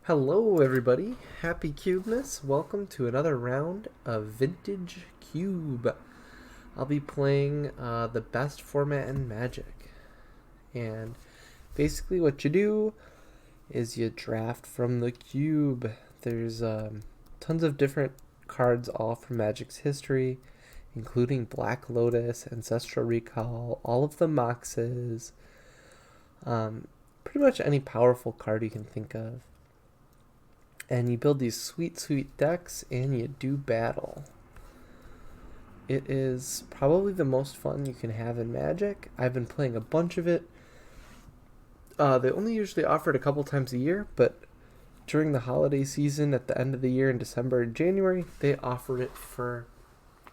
Hello everybody, happy Cubeness. Welcome to another round of Vintage Cube. I'll be playing the best format in Magic. And basically what you do is you draft from the cube. There's tons of different cards all from Magic's history, including Black Lotus, Ancestral Recall, all of the Moxes, pretty much any powerful card you can think of. And you build these sweet decks and you do battle. It is probably the most fun you can have in Magic. I've been playing a bunch of it. They only usually offer it a couple times a year, but during the holiday season at the end of the year in December and January, they offer it for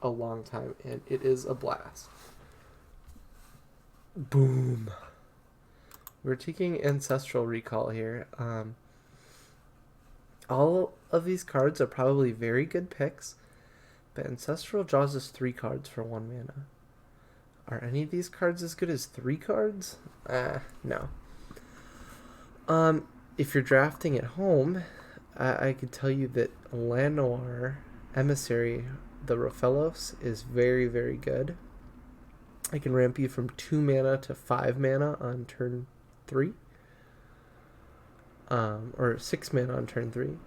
a long time, and it is a blast. Boom. We're taking Ancestral Recall here. All of these cards are probably very good picks, but Ancestral draws us 3 cards for 1 mana. Are any of these cards as good as 3 cards? No. If you're drafting at home, I could tell you that Llanowar Emissary, the Rofellos, is very good. I can ramp you from 2 mana to 5 mana on turn 3. Or 6 mana on turn 3.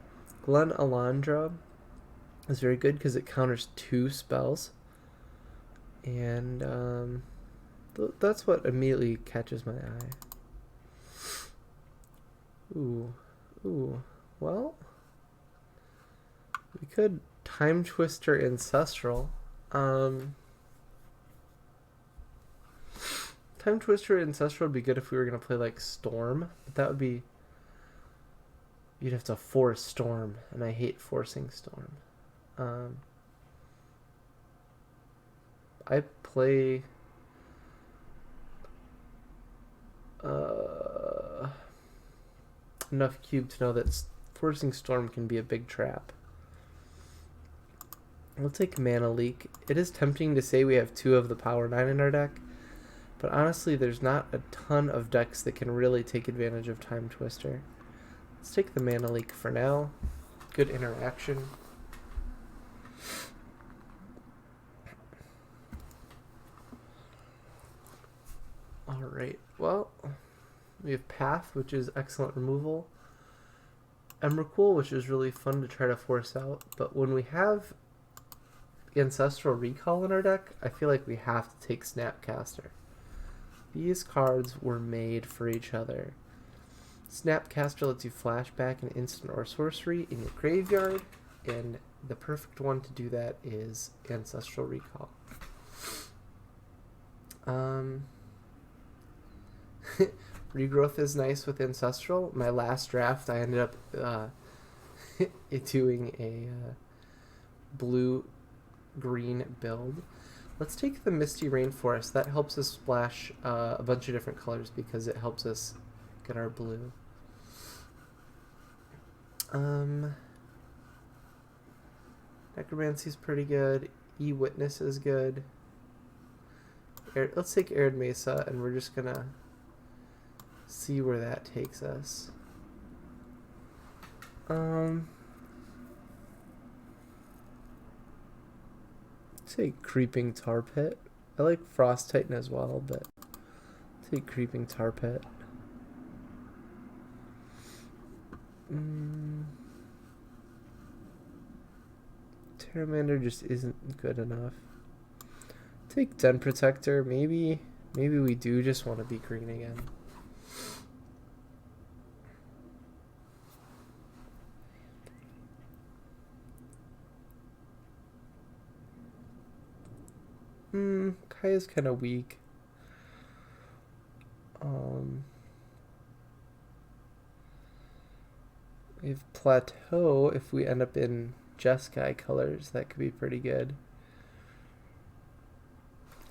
Glen Alandra is very good because it counters 2 spells. And that's what immediately catches my eye. Ooh. Well, we could Time Twister Ancestral. Time Twister Ancestral would be good if we were going to play like Storm, but that would be... You'd have to force Storm, and I hate forcing Storm. I play enough Cube to know that forcing Storm can be a big trap. We'll take Mana Leak. It is tempting to say we have 2 of the Power 9 in our deck, but honestly there's not a ton of decks that can really take advantage of Time Twister. Let's take the Mana Leak for now. Good interaction. Alright, well, we have Path, which is excellent removal. Emrakul, which is really fun to try to force out. But when we have Ancestral Recall in our deck, I feel like we have to take Snapcaster. These cards were made for each other. Snapcaster lets you flashback an instant or sorcery in your graveyard, and the perfect one to do that is Ancestral Recall. Regrowth is nice with Ancestral. My last draft, I ended up doing a blue-green build. Let's take the Misty Rainforest. That helps us splash a bunch of different colors because it helps us get our blue. Necromancy's pretty good. E-Witness is good. Let's take Arid Mesa, and we're just gonna see where that takes us. Take Creeping Tar Pit. I like Frost Titan as well, but take Creeping Tar Pit. Terramander just isn't good enough. Take Den Protector. Maybe we do just want to be green again. Kaya's kind of weak. We have Plateau. If we end up in Jeskai colors, that could be pretty good.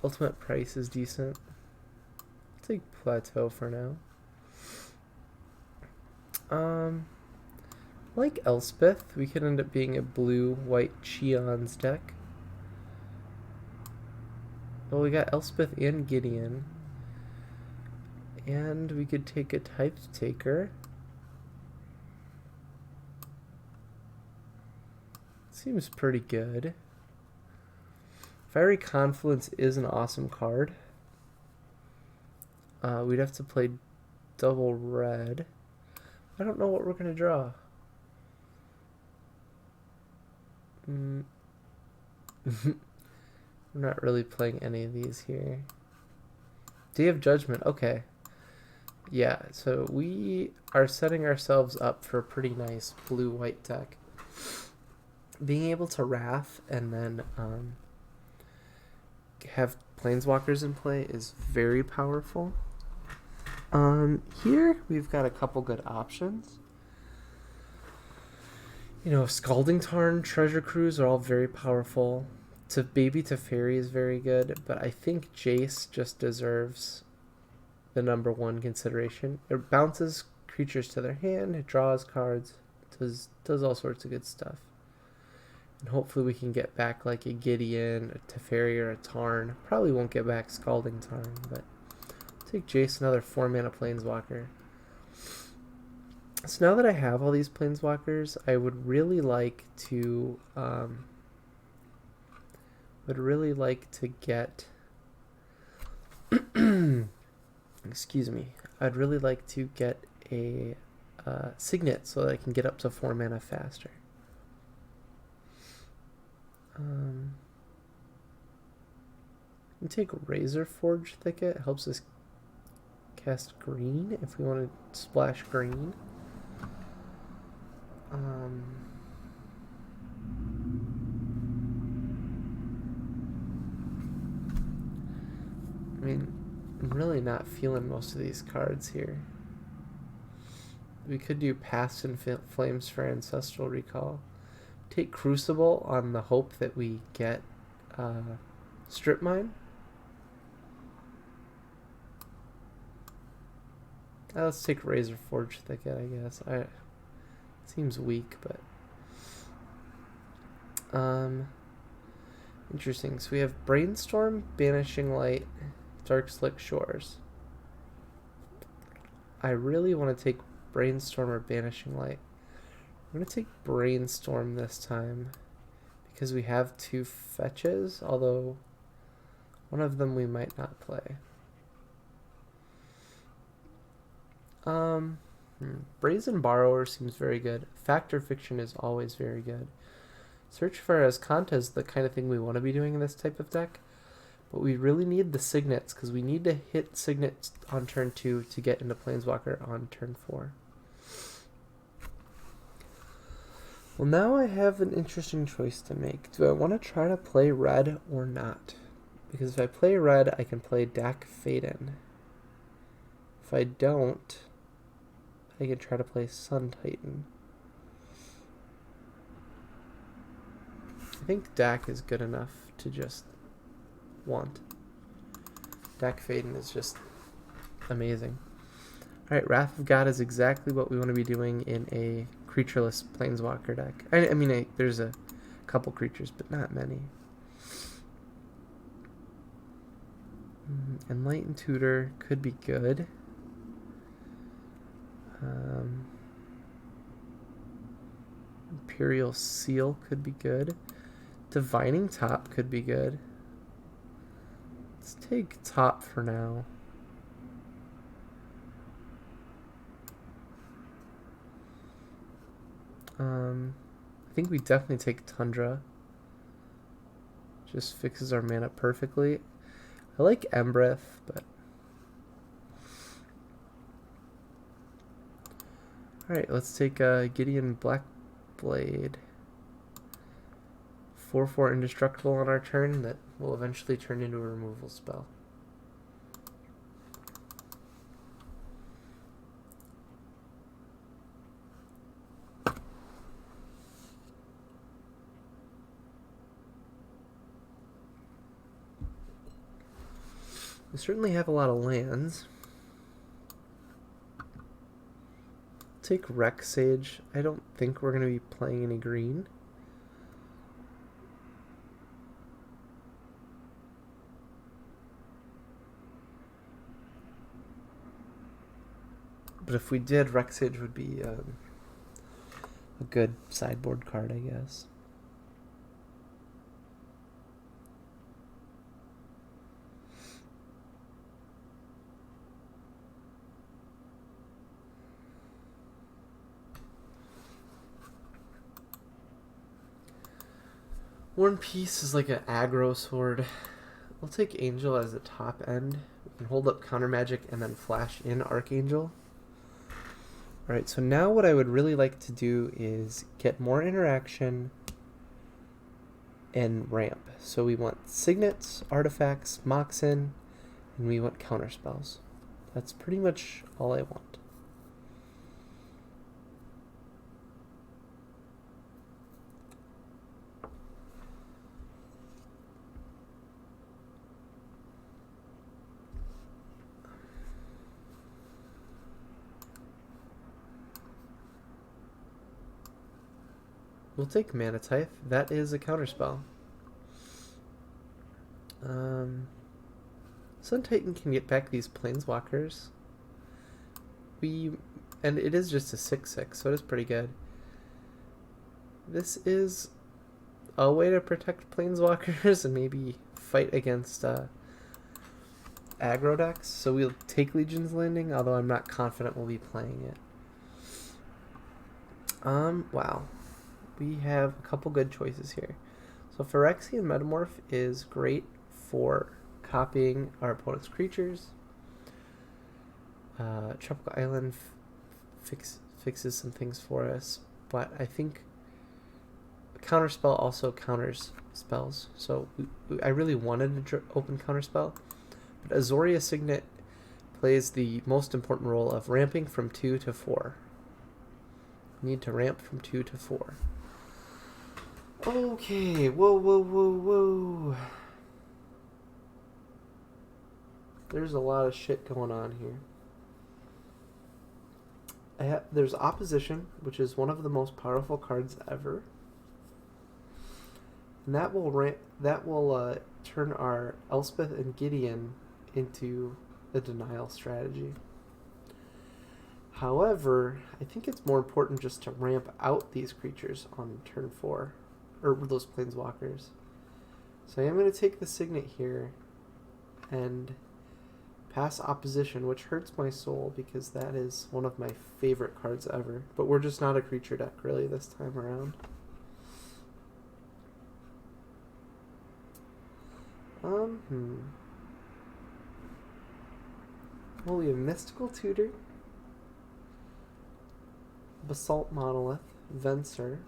Ultimate Price is decent. I'll take Plateau for now. Like Elspeth, we could end up being a blue-white Cheons deck. Well, we got Elspeth and Gideon. And we could take a Type Taker. Seems pretty good. Fiery Confluence is an awesome card. We'd have to play double red. I don't know what we're going to draw. We're not really playing any of these here. Day of Judgment, okay. Yeah, so we are setting ourselves up for a pretty nice blue-white deck. Being able to Wrath and then have planeswalkers in play is very powerful. Here we've got a couple good options. You know, Scalding Tarn, Treasure Cruise are all very powerful. Baby Teferi is very good, but I think Jace just deserves the #1 consideration. It bounces creatures to their hand, it draws cards, does all sorts of good stuff. And hopefully we can get back like a Gideon, a Teferi, or a Tarn. Probably won't get back Scalding Tarn, but take Jace, another 4-mana Planeswalker. So now that I have all these Planeswalkers, I would really like to get excuse me. I'd really like to get a Signet so that I can get up to 4 mana faster. We take Razor Forge Thicket. It helps us cast green if we want to splash green. I mean, I'm really not feeling most of these cards here. We could do Past and Flames for Ancestral Recall. Take Crucible on the hope that we get Strip Mine. Let's take Razor Forge Thicket, I guess. Seems weak, but interesting. So we have Brainstorm, Banishing Light, Dark Slick Shores. I really want to take Brainstorm or Banishing Light. I'm going to take Brainstorm this time because we have 2 fetches, although one of them we might not play. Brazen Borrower seems very good. Factor Fiction is always very good. Search for Azcanta is the kind of thing we want to be doing in this type of deck. But we really need the Signets because we need to hit Signets on turn 2 to get into Planeswalker on turn 4. Well, now I have an interesting choice to make. Do I want to try to play red or not? Because if I play red, I can play Dak Faden. If I don't, I can try to play Sun Titan. I think Dak is good enough to just want. Dak Faden is just amazing. Alright, Wrath of God is exactly what we want to be doing in a creatureless Planeswalker deck. I mean, there's a couple creatures, but not many. Enlightened Tutor could be good. Imperial Seal could be good. Divining Top could be good. Let's take Top for now. I think we definitely take Tundra. Just fixes our mana perfectly. I like Embreth, but... Alright, let's take Gideon Blackblade. 4/4 indestructible on our turn that will eventually turn into a removal spell. We certainly have a lot of lands. Take Rex Sage. I don't think we're going to be playing any green. But if we did, Rex Sage would be a good sideboard card, I guess. War and Peace is like an aggro sword. We'll take Angel as the top end. We can hold up counter magic and then flash in Archangel. Alright, so now what I would really like to do is get more interaction and ramp. So we want signets, artifacts, Moxen, and we want counter spells. That's pretty much all I want. We'll take Mana Tithe. That is a counterspell. Sun Titan can get back these planeswalkers. And it is just a 6/6, so it is pretty good. This is a way to protect planeswalkers and maybe fight against aggro decks. So we'll take Legion's Landing, although I'm not confident we'll be playing it. Wow. We have a couple good choices here. So Phyrexian Metamorph is great for copying our opponent's creatures. Tropical Island fixes some things for us, but I think Counterspell also counters spells. So I really wanted to open Counterspell, but Azoria Signet plays the most important role of ramping from 2 to 4. We need to ramp from 2 to 4. Okay, whoa. There's a lot of shit going on here. There's Opposition, which is one of the most powerful cards ever. And that will turn our Elspeth and Gideon into a denial strategy. However, I think it's more important just to ramp out these creatures on turn 4. Or those planeswalkers. So I am going to take the Signet here and pass Opposition, which hurts my soul because that is one of my favorite cards ever. But we're just not a creature deck really this time around. Well, we have Mystical Tutor, Basalt Monolith, Venser.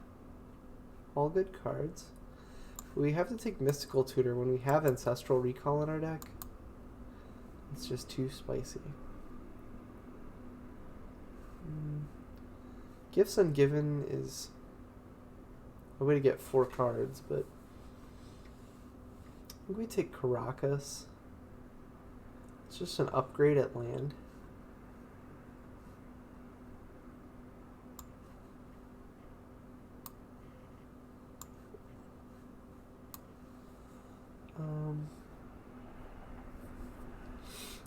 All good cards. We have to take Mystical Tutor when we have Ancestral Recall in our deck. It's just too spicy. Gifts Ungiven is a way to get 4 cards, but I think we take Caracas. It's just an upgrade at land.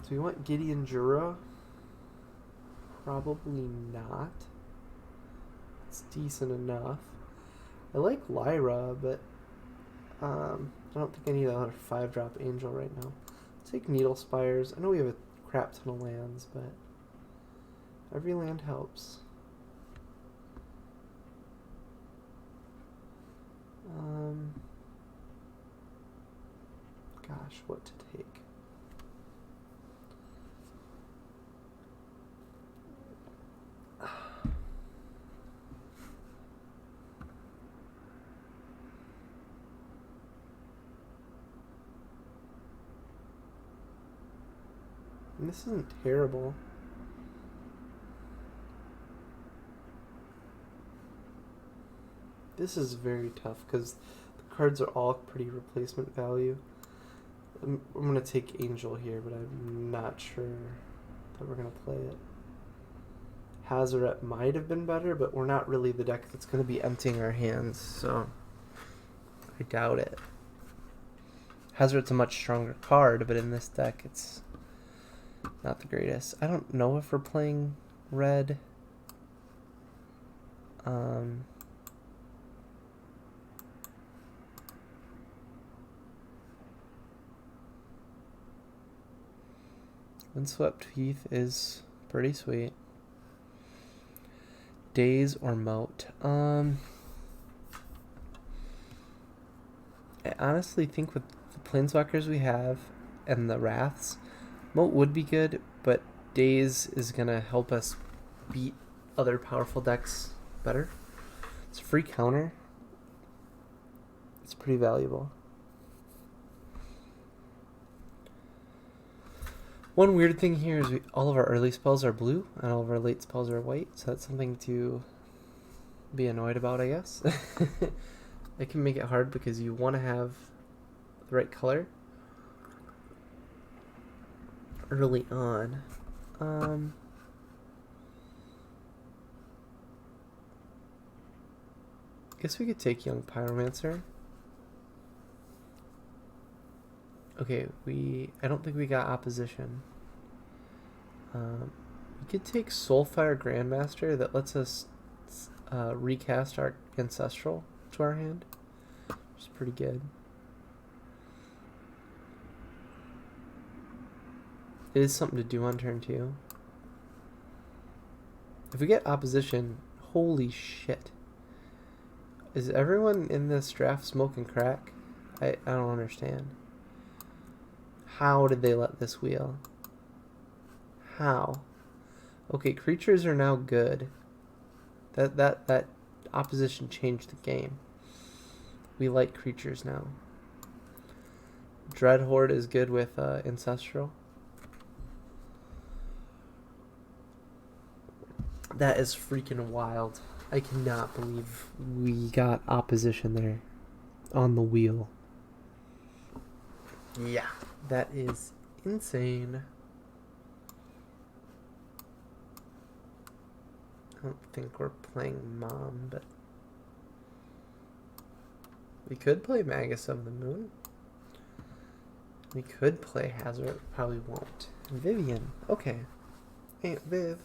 Do we want Gideon Jura? Probably not. It's decent enough. I like Lyra, but I don't think I need another 5-drop Angel right now. I'll take Needle Spires. I know we have a crap ton of lands, but every land helps. Gosh, what to take? And this isn't terrible. This is very tough because the cards are all pretty replacement value. I'm going to take Angel here, but I'm not sure that we're going to play it. Hazoret might have been better, but we're not really the deck that's going to be emptying our hands, so I doubt it. Hazoret's a much stronger card, but in this deck it's not the greatest. I don't know if we're playing red. Windswept Heath is pretty sweet. Daze or Moat. I honestly think with the planeswalkers we have and the wraths, Moat would be good, but Daze is gonna help us beat other powerful decks better. It's a free counter. It's pretty valuable. One weird thing here is all of our early spells are blue and all of our late spells are white, so that's something to be annoyed about, I guess. It can make it hard because you want to have the right color early on. Guess we could take Young Pyromancer. Okay, I don't think we got opposition. We could take Soulfire Grandmaster that lets us recast our ancestral to our hand, which is pretty good. It is something to do on turn 2. If we get opposition, holy shit. Is everyone in this draft smoking crack? I don't understand. How did they let this wheel? How? Okay, creatures are now good. That opposition changed the game. We like creatures now. Dreadhorde is good with ancestral. That is freaking wild. I cannot believe we got opposition there on the wheel. Yeah, that is insane. I don't think we're playing Mom, but we could play Magus of the Moon. We could play Hazard, probably won't. Vivian, okay. Aunt Viv.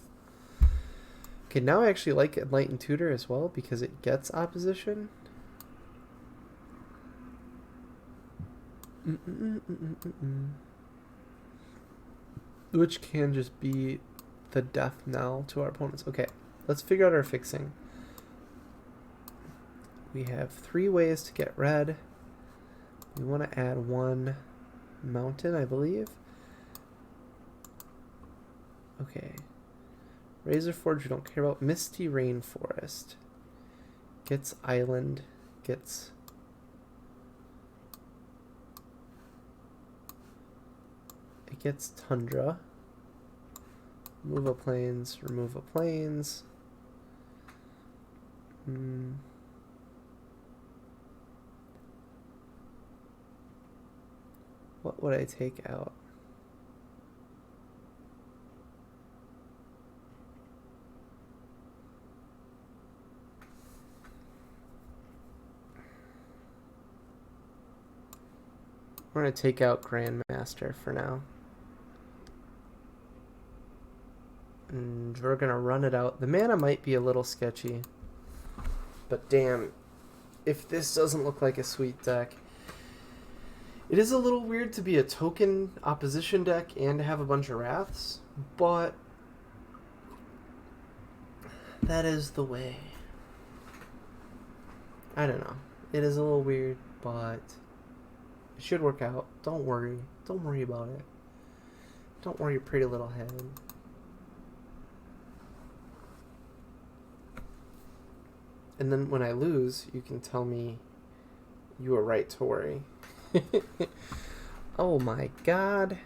Okay, now I actually like Enlightened Tutor as well because it gets opposition. Which can just be the death knell to our opponents. Okay, let's figure out our fixing. We have 3 ways to get red. We want to add 1 mountain, I believe. Okay. Razor Forge we don't care about. Misty Rainforest. Gets island. Gets... It gets tundra. Remove a plains. Remove a plains. What would I take out? We're going to take out Grandmaster for now. And we're going to run it out. The mana might be a little sketchy. But damn, if this doesn't look like a sweet deck. It is a little weird to be a token opposition deck and to have a bunch of Wraths. But that is the way. I don't know. It is a little weird, but... it should work out. Don't worry. Don't worry about it. Don't worry your pretty little head. And then when I lose, you can tell me you were right to worry. Oh my god.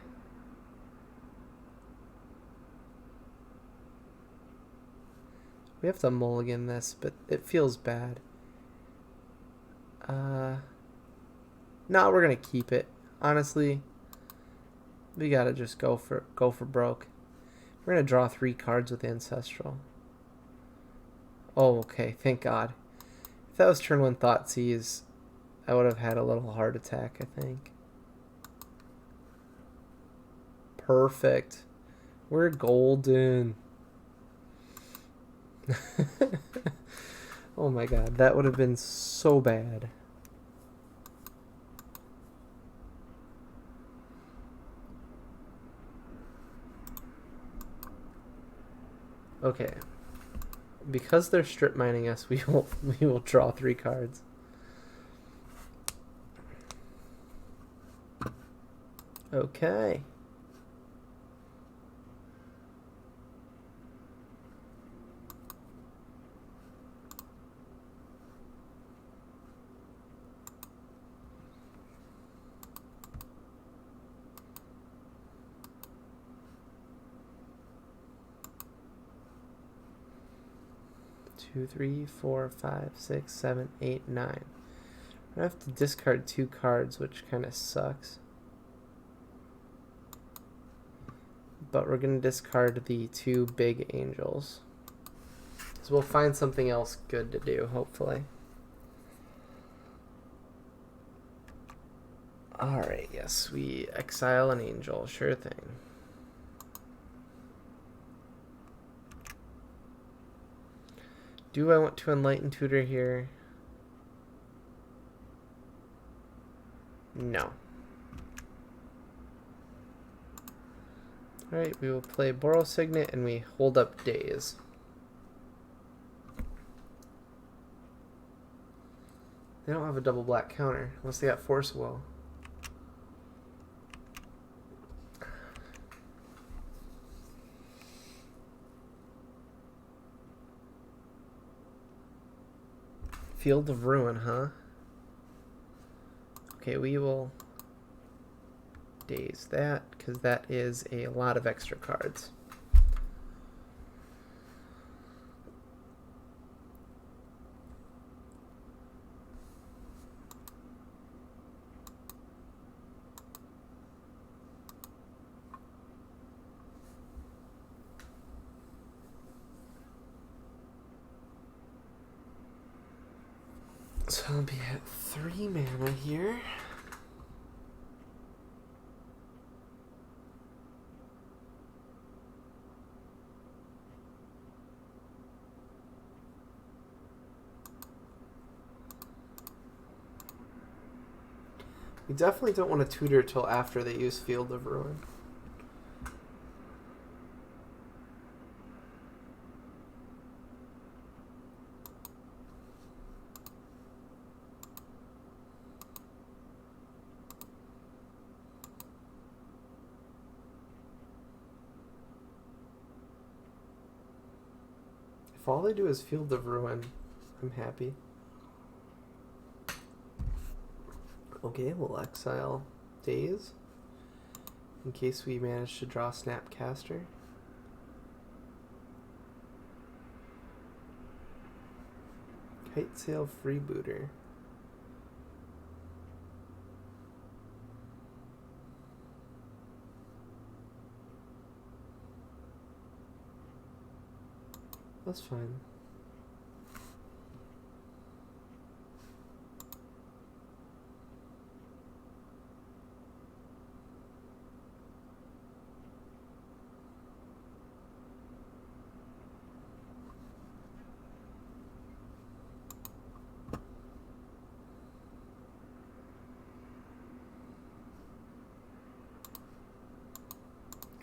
We have to mulligan this, but it feels bad. No, we're gonna keep it. Honestly, we gotta just go for broke. We're gonna draw 3 cards with Ancestral. Oh, okay, thank God. If that was turn 1 Thoughtseize, I would have had a little heart attack, I think. Perfect. We're golden. Oh my God, that would have been so bad. Okay. Because they're strip mining us, we will draw 3 cards. Okay. Two, three, four, five, six, seven, eight, nine. I have to discard 2 cards, which kind of sucks. But we're going to discard the 2 big angels. So we'll find something else good to do, hopefully. Alright, yes, we exile an angel, sure thing. Do I want to Enlighten Tutor here? No. Alright, we will play Boral Signet and we hold up Days. They don't have a double black counter, unless they got Force Will. Field of Ruin, huh? Okay, we will Daze that, because that is a lot of extra cards. So I'll be at 3 mana here. We definitely don't want to tutor till after they use Field of Ruin. If all they do is Field of Ruin, I'm happy. Okay, we'll exile Daze in case we manage to draw Snapcaster. Kite Sail Freebooter. That's fine.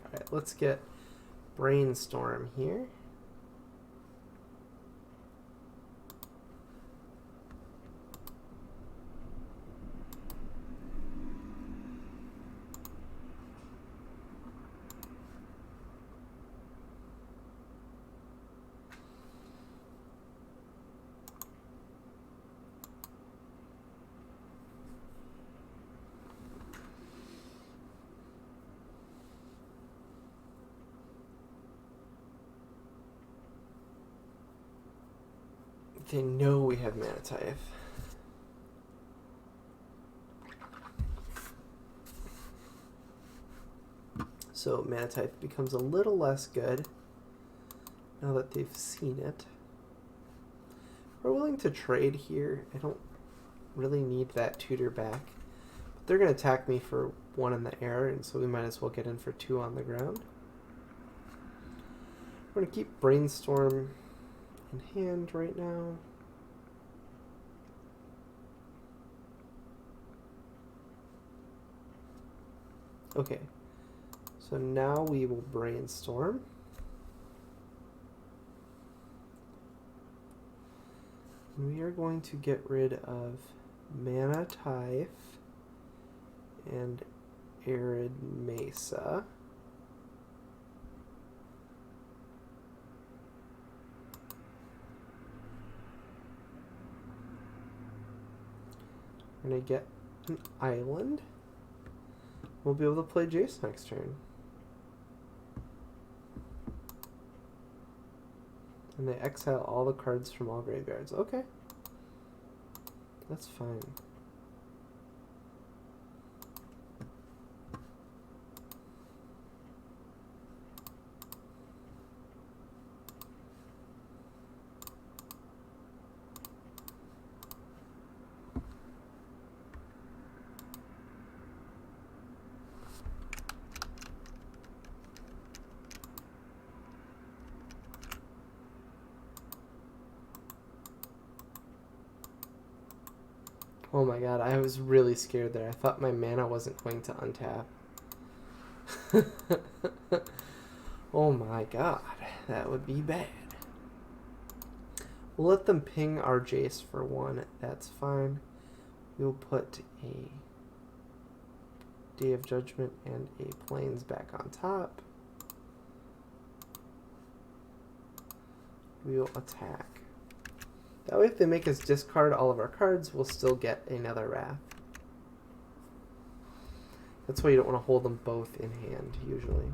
Alright, let's get Brainstorm here. They know we have Mana Tithe. So Mana Tithe becomes a little less good now that they've seen it. We're willing to trade here. I don't really need that tutor back. But they're going to attack me for 1 in the air, and so we might as well get in for 2 on the ground. We're going to keep Brainstorm in hand right now. Okay, so now we will Brainstorm. We are going to get rid of Mana Tithe and Arid Mesa. We're going to get an island. We'll be able to play Jace next turn. And they exile all the cards from all graveyards. Okay. That's fine. Oh my god, I was really scared there. I thought my mana wasn't going to untap. Oh my god, that would be bad. We'll let them ping our Jace for 1. That's fine. We'll put a Day of Judgment and a Plains back on top. We'll attack. That way if they make us discard all of our cards, we'll still get another Wrath. That's why you don't want to hold them both in hand, usually.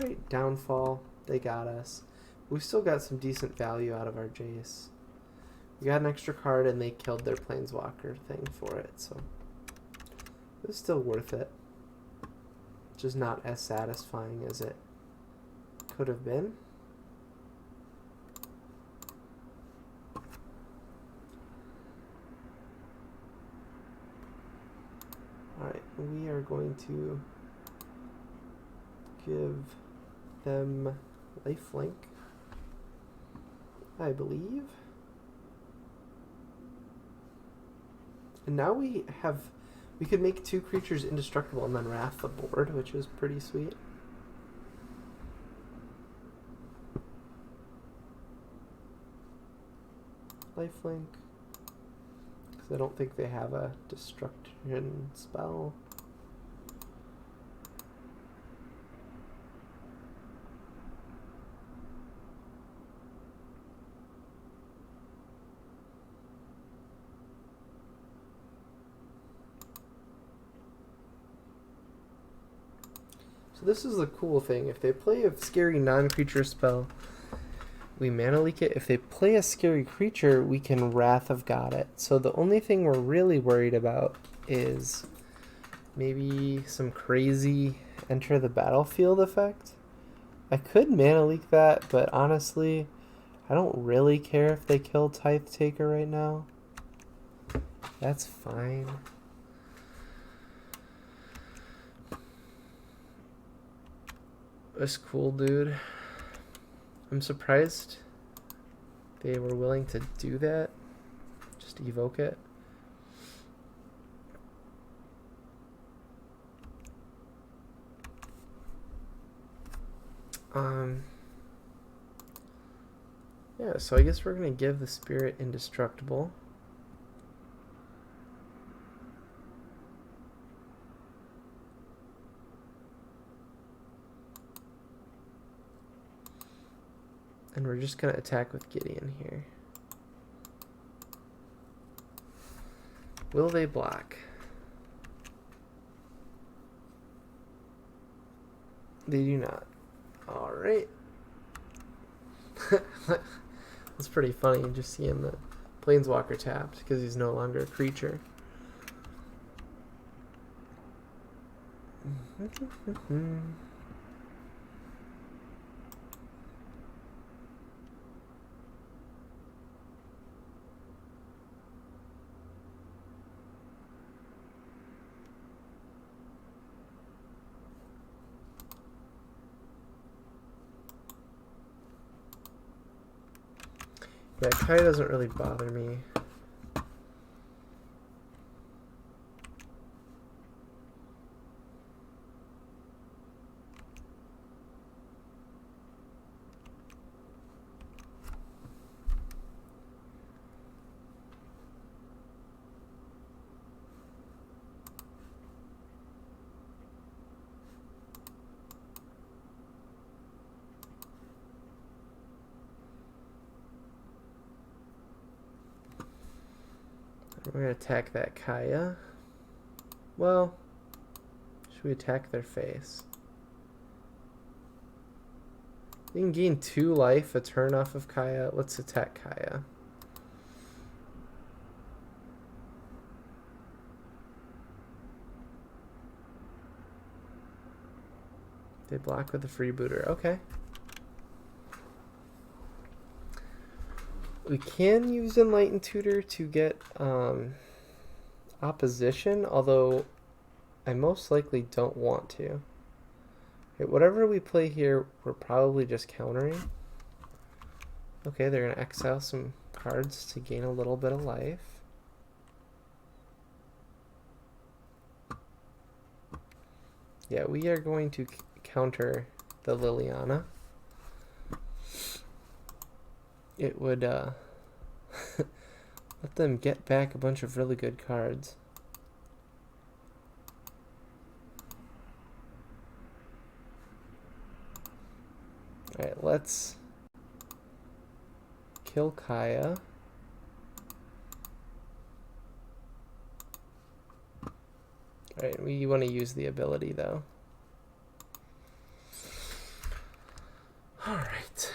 Alright, Downfall. They got us. We still got some decent value out of our Jace. We got an extra card and they killed their Planeswalker thing for it, so it was still worth it. Just not as satisfying as it could have been. Alright, we are going to give them lifelink, I believe. And now we could make 2 creatures indestructible and then wrath the board, which is pretty sweet. Lifelink. Because I don't think they have a destruction spell. So this is the cool thing. If they play a scary non-creature spell, we mana leak it. If they play a scary creature, we can Wrath of God it. So the only thing we're really worried about is maybe some crazy enter the battlefield effect. I could mana leak that, but honestly, I don't really care if they kill Tithe Taker right now. That's fine. That's cool, dude. I'm surprised they were willing to do that. Just evoke it. Yeah, so I guess we're gonna give the spirit indestructible. And we're just going to attack with Gideon here. Will they block? They do not. Alright. That's pretty funny, just seeing the Planeswalker tapped, because he's no longer a creature. Yeah, Kai doesn't really bother me. We're gonna attack that Kaya. Well, should we attack their face? You can gain 2 life a turn off of Kaya. Let's attack Kaya. They block with a freebooter. Okay. We can use Enlightened Tutor to get opposition, although I most likely don't want to. Okay, whatever we play here, we're probably just countering. Okay, they're going to exile some cards to gain a little bit of life. Yeah, we are going to counter the Liliana. It would let them get back a bunch of really good cards. Alright, let's kill Kaya. Alright, we want to use the ability though. Alright.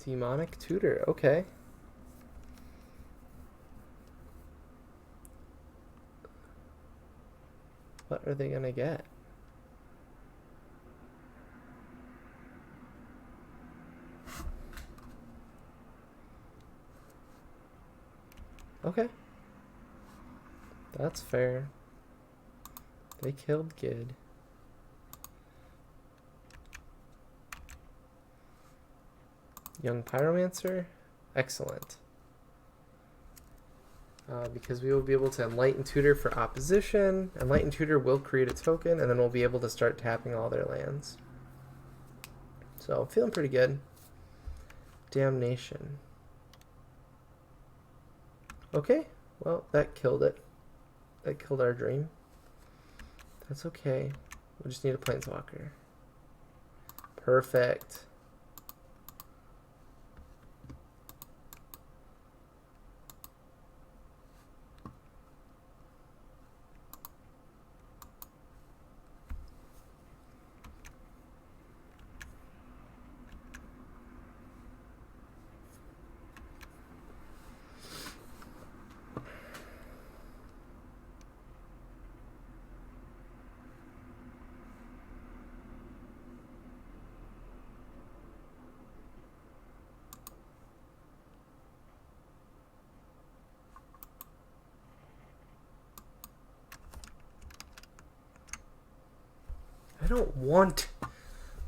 Demonic Tutor, okay. What are they gonna get? Okay. That's fair. They killed Gid. Young Pyromancer? Excellent. Because we will be able to Enlighten Tutor for opposition. Enlighten Tutor will create a token, and then we'll be able to start tapping all their lands. So, feeling pretty good. Damnation. Okay, well, that killed it. That killed our dream. That's okay. We just need a planeswalker. Perfect. I don't want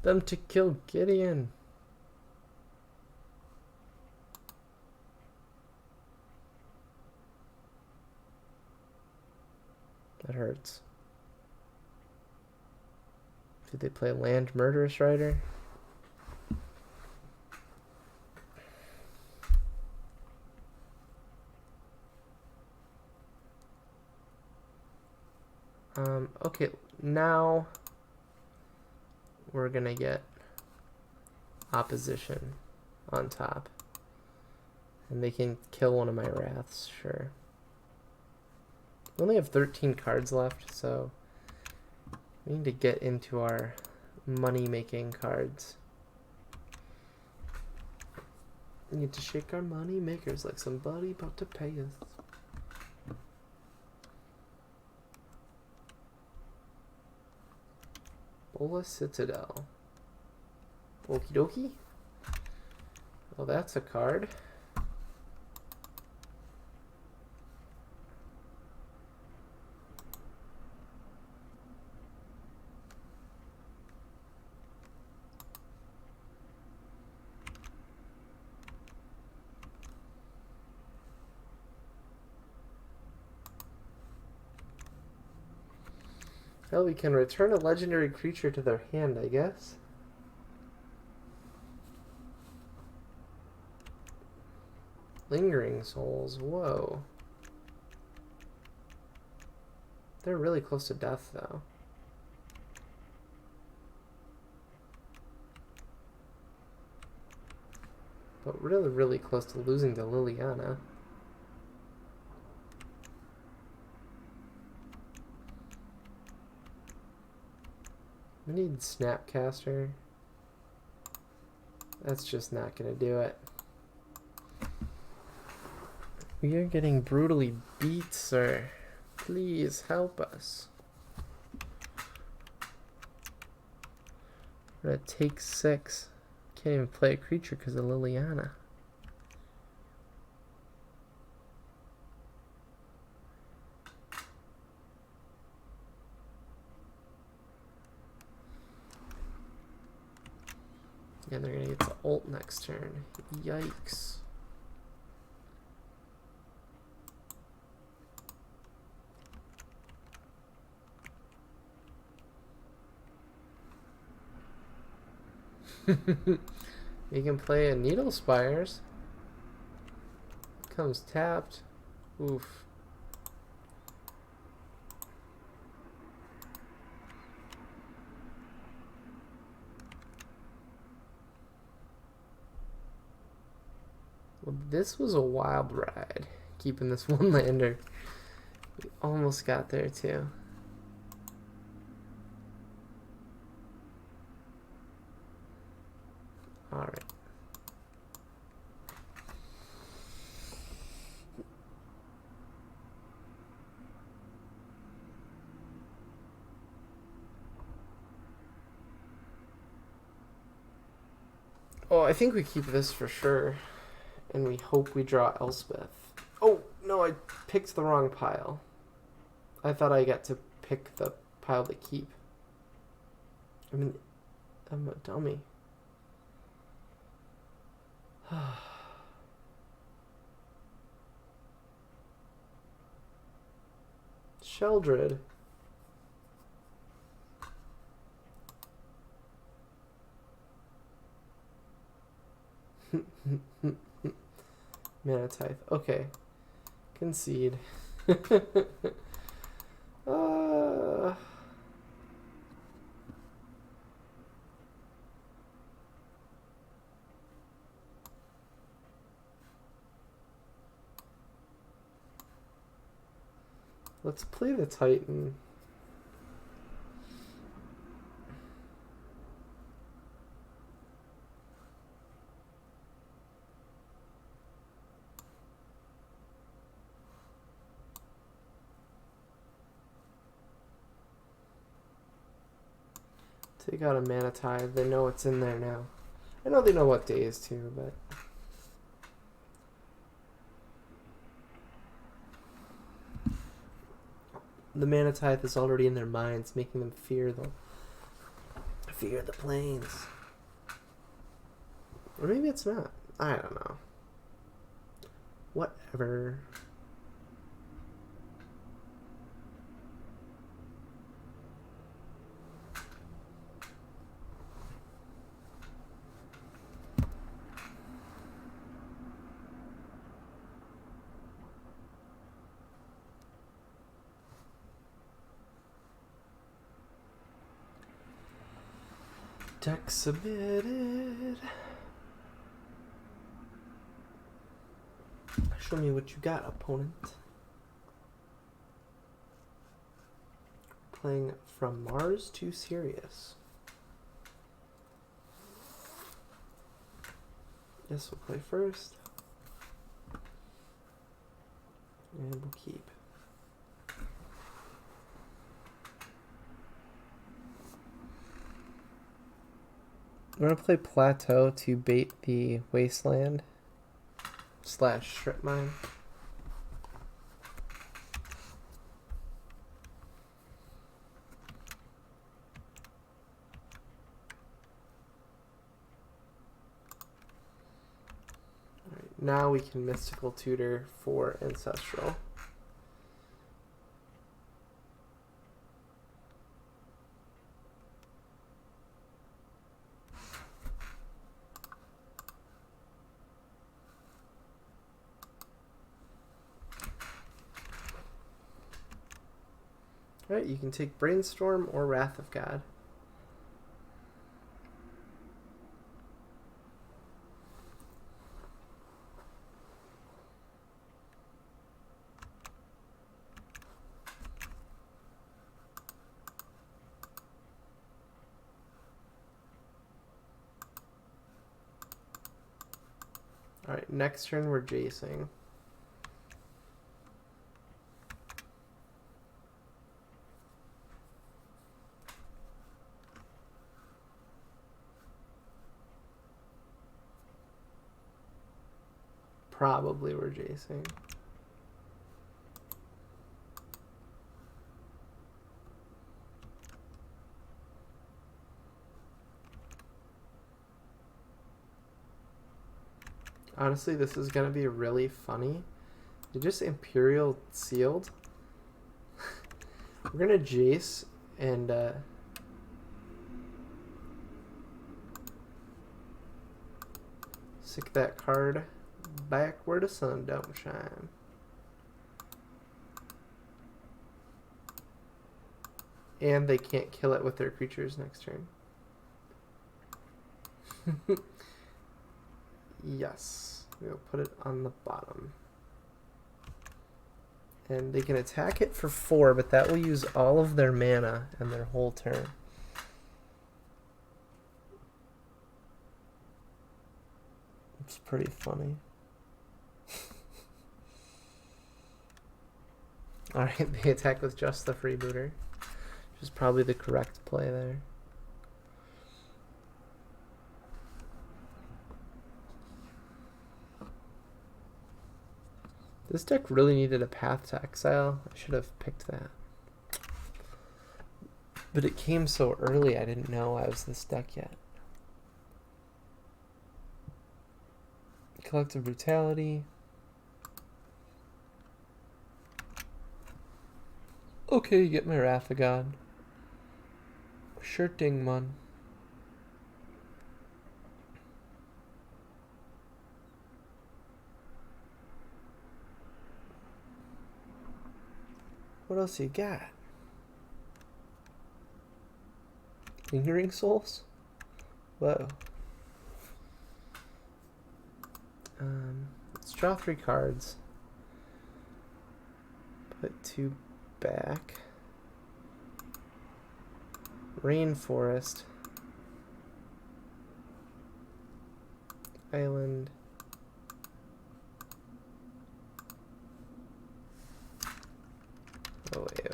them to kill Gideon. That hurts. Did they play Land Murderous Rider? Okay, now we're gonna get opposition on top. And they can kill one of my Wraths, sure. We only have 13 cards left, so we need to get into our money-making cards. We need to shake our money makers like somebody about to pay us. Bola Citadel. Okie dokie. Well, that's a card. Well, we can return a legendary creature to their hand, I guess. Lingering Souls, whoa. They're really close to death, though. but really, really close to losing to Liliana. We need Snapcaster. That's just not gonna do it. We are getting brutally beat, sir. Please help us. We're at take 6. Can't even play a creature because of Liliana. And they're gonna get to ult next turn. Yikes. You can play a Needle Spires. Comes tapped. Oof. Well, this was a wild ride, keeping this one lander. We almost got there too. Alright. Oh, I think we keep this for sure. And we hope we draw Elspeth. Oh, no, I picked the wrong pile. I thought I got to pick the pile to keep. I mean, I'm a dummy. Sheldred. Mana Tithe. Okay. Concede. Let's play the Titan. Take out a Mana Tithe. They know it's in there now. I know they know what day is too, but... The Mana Tithe is already in their minds, making them fear the planes. Or maybe it's not. I don't know. Whatever. Deck submitted. Show me what you got, opponent. Playing From Mars to Sirius. Yes, we'll play first. And we'll keep. I'm going to play Plateau to bait the Wasteland / Strip Mine. Alright, now we can Mystical Tutor for Ancestral. Alright, you can take Brainstorm or Wrath of God. Alright, next turn we're Jacing. Probably we're Jacing. Honestly, this is gonna be really funny. They just Imperial Sealed. We're gonna Jace and sick that card back where the sun don't shine. And they can't kill it with their creatures next turn. Yes, we'll put it on the bottom. And they can attack it for 4, but that will use all of their mana and their whole turn. It's pretty funny. Alright, they attack with just the freebooter, which is probably the correct play there. This deck really needed a Path to Exile. I should have picked that. But it came so early, I didn't know I was this deck yet. Collective Brutality. Okay, you get my Wrath of God. Sure thing, man. What else you got? Lingering Souls? Whoa. Let's draw 3 cards. Put 2 back. Rainforest. Island. Oh, wait.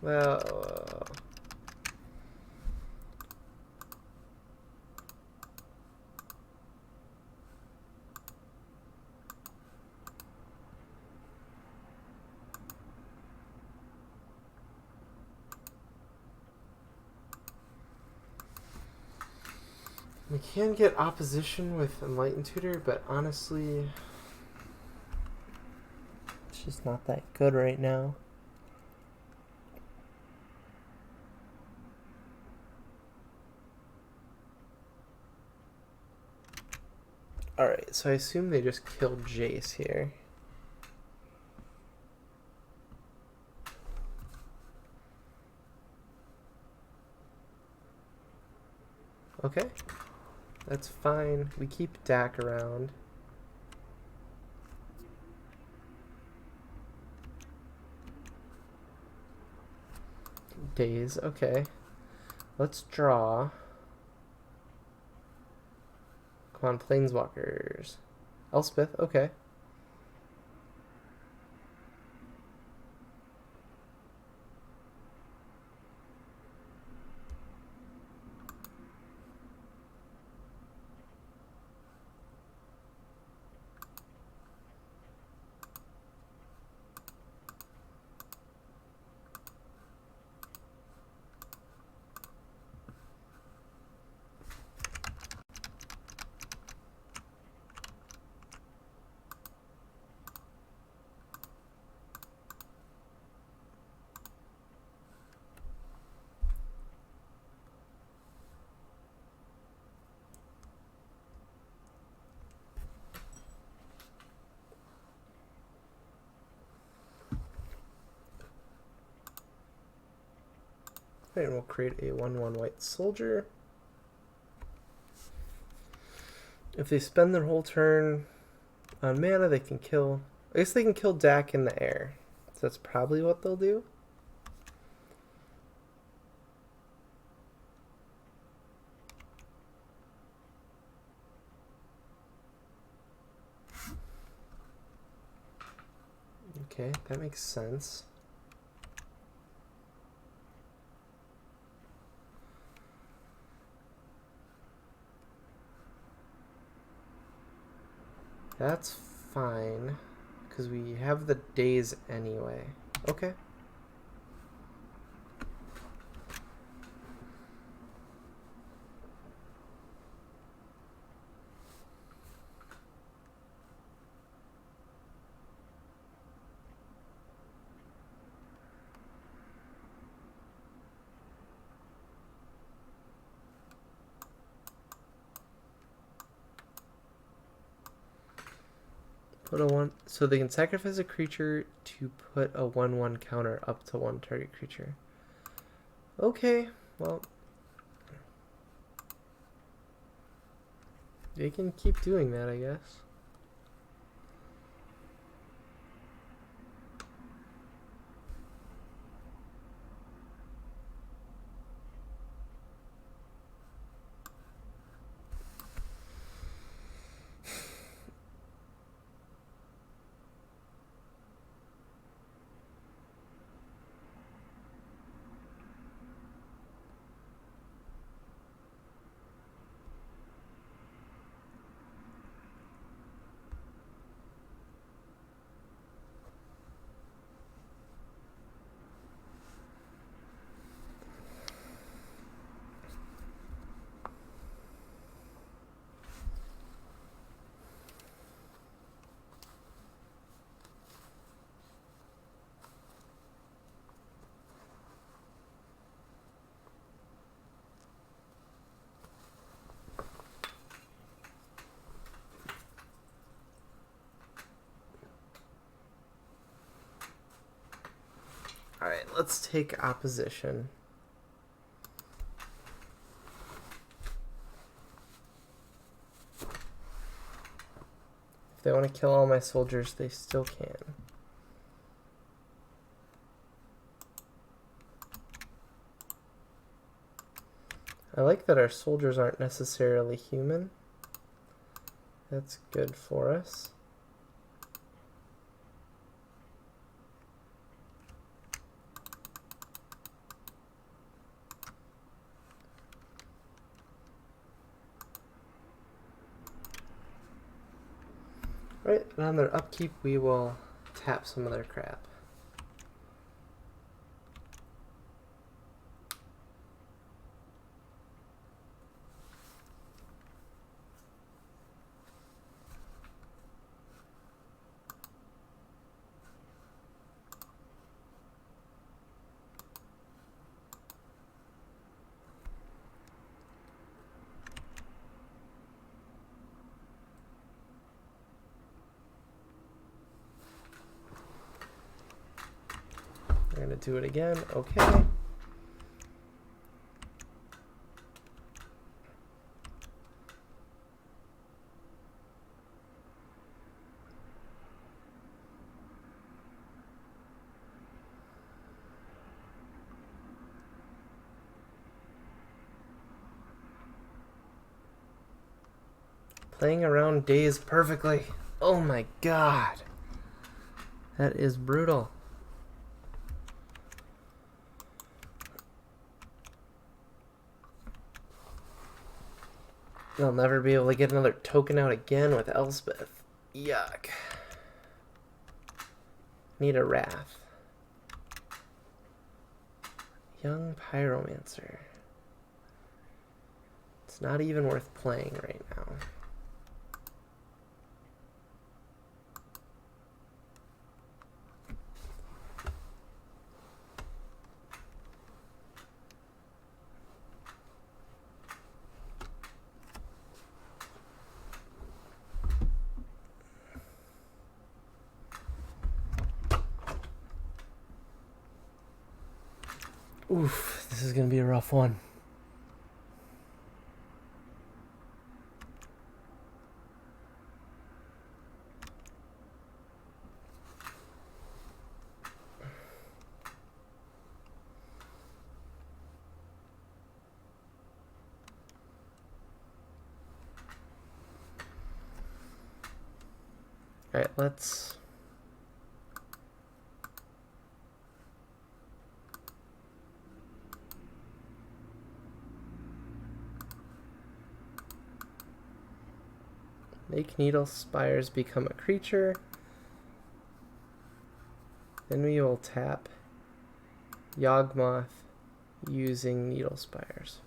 Well. We can get opposition with Enlightened Tutor, but honestly, it's just not that good right now. Alright, so I assume they just killed Jace here. Okay, that's fine. We keep Dak around. Days, okay. Let's draw. Come on, Planeswalkers. Elspeth, okay. And we'll create a 1/1 white soldier. If they spend their whole turn on mana, they can kill... I guess they can kill Dak in the air. So that's probably what they'll do. Okay, that makes sense. That's fine, because we have the days anyway. Okay. Put a 1. So they can sacrifice a creature to put a 1/1 counter up to one target creature. Okay, well, they can keep doing that, I guess. Alright, let's take opposition. If they want to kill all my soldiers, they still can. I like that our soldiers aren't necessarily human. That's good for us. Right, and on their upkeep, we will tap some of their crap. We're going to do it again. Okay. Playing around days perfectly. Oh my god. That is brutal. They'll never be able to get another token out again with Elspeth. Yuck. Need a Wrath. Young Pyromancer. It's not even worth playing right now. Oof, this is going to be a rough one. Alright, let's Make Needle Spires become a creature. Then we will tap Yawgmoth using Needle Spires.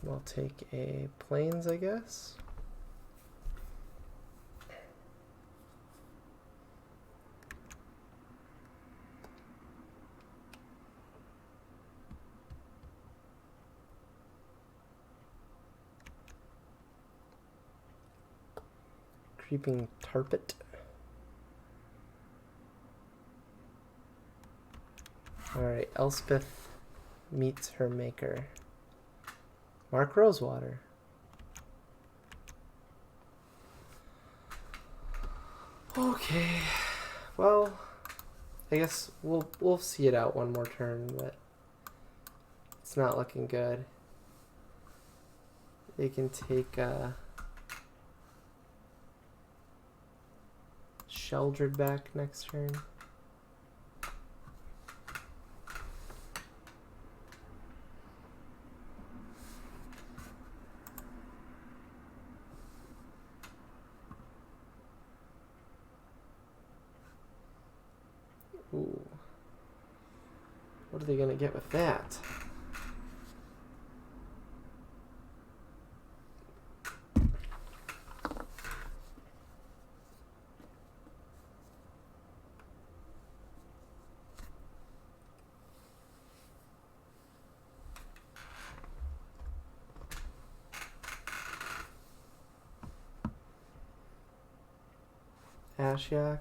We'll take a Plains, I guess. Creeping Tarpet. Alright, Elspeth meets her maker. Mark Rosewater. Okay. Well, I guess we'll see it out one more turn, but it's not looking good. They can take Sheldred back next turn. Ooh. What are they gonna get with that? Ashiok.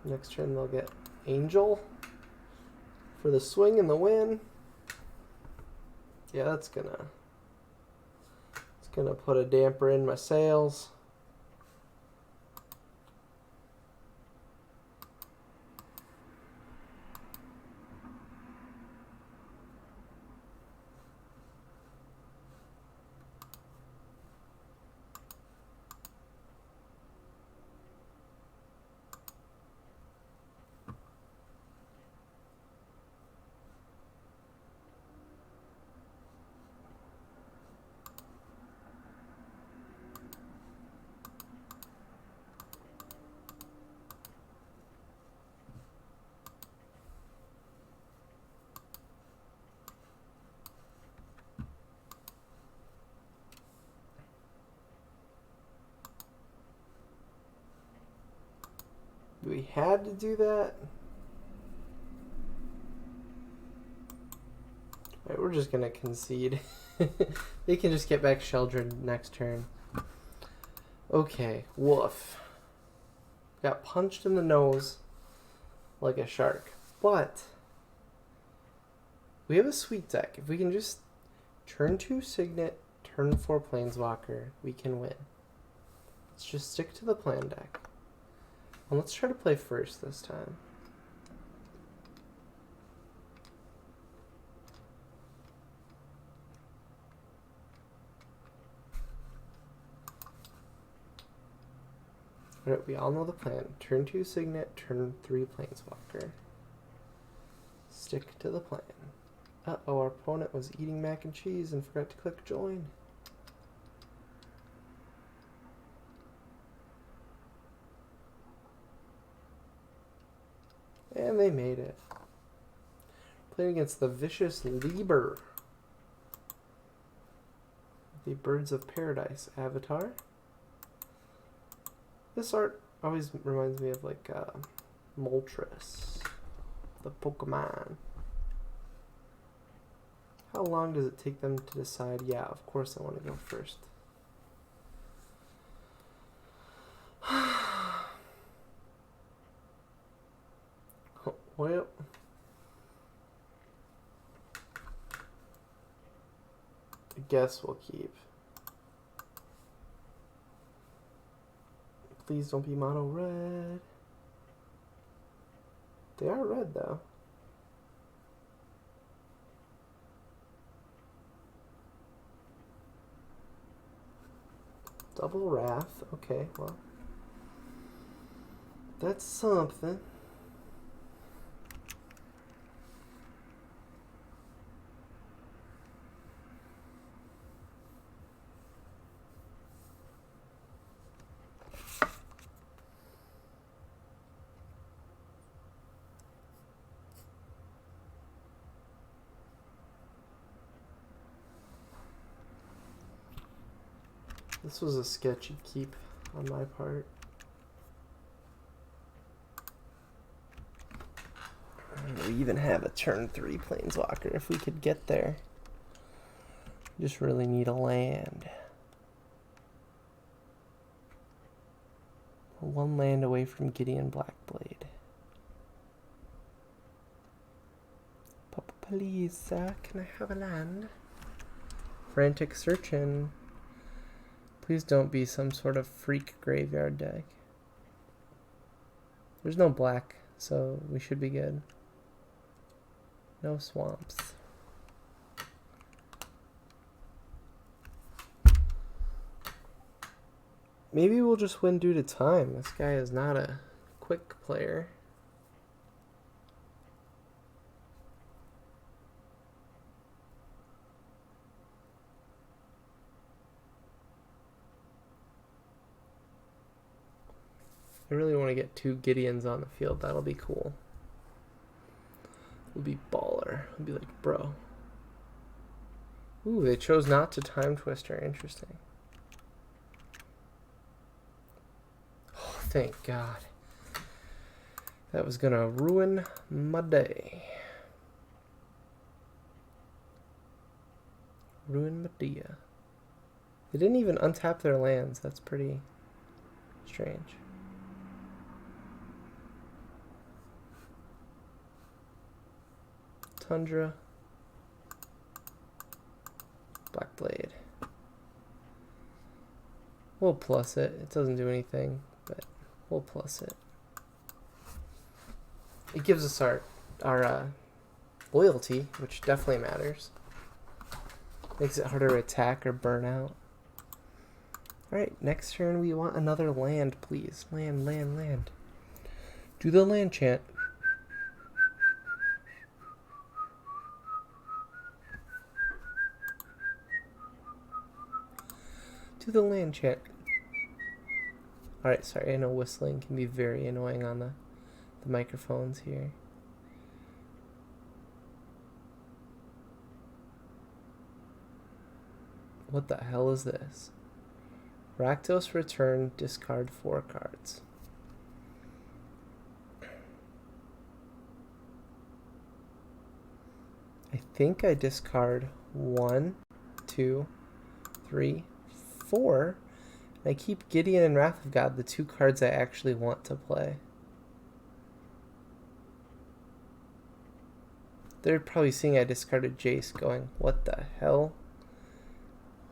Next turn they'll get Angel for the swing and the win. Yeah, that's gonna put a damper in my sails. We had to do that. Alright, we're just gonna concede. They can just get back Sheldred next turn. Okay, woof. Got punched in the nose like a shark. But we have a sweet deck. If we can just turn 2 Signet, turn 4 Planeswalker, we can win. Let's just stick to the plan deck. Well, let's try to play first this time. Alright, we all know the plan. Turn 2 Signet, turn 3 Planeswalker. Stick to the plan. Uh-oh, our opponent was eating mac and cheese and forgot to click join. And they made it. Playing against the Vicious Lieber. The Birds of Paradise avatar. This art always reminds me of like Moltres, the Pokemon. How long does it take them to decide? Yeah, of course I want to go first. Well, I guess we'll keep. Please don't be mono red. They are red though. Double Wrath. Okay, well. That's something. This was a sketchy keep on my part. We even have a turn 3 planeswalker if we could get there. Just really need a land. We're 1 land away from Gideon Blackblade. Papa, please, sir, can I have a land? Frantic searching. Please don't be some sort of freak graveyard deck. There's no black, so we should be good. No swamps. Maybe we'll just win due to time. This guy is not a quick player. I really want to get 2 Gideons on the field. That'll be cool. We'll be baller. I'll be like, bro. Ooh, they chose not to time twister. Interesting. Oh, thank God. That was gonna ruin my day. Ruin my day. They didn't even untap their lands. That's pretty strange. Tundra. Blackblade. We'll plus it. It doesn't do anything, but we'll plus it. It gives us our loyalty, which definitely matters. Makes it harder to attack or burn out. Alright, next turn we want another land, please. Land, land, land. Do the land chant. Do the land chant. Alright, sorry, I know whistling can be very annoying on the microphones here. What the hell is this? Rakdos return, discard 4 cards. I think I discard 1, 2, 3, 4. I keep Gideon and Wrath of God, the 2 cards I actually want to play. They're probably seeing I discarded Jace going, what the hell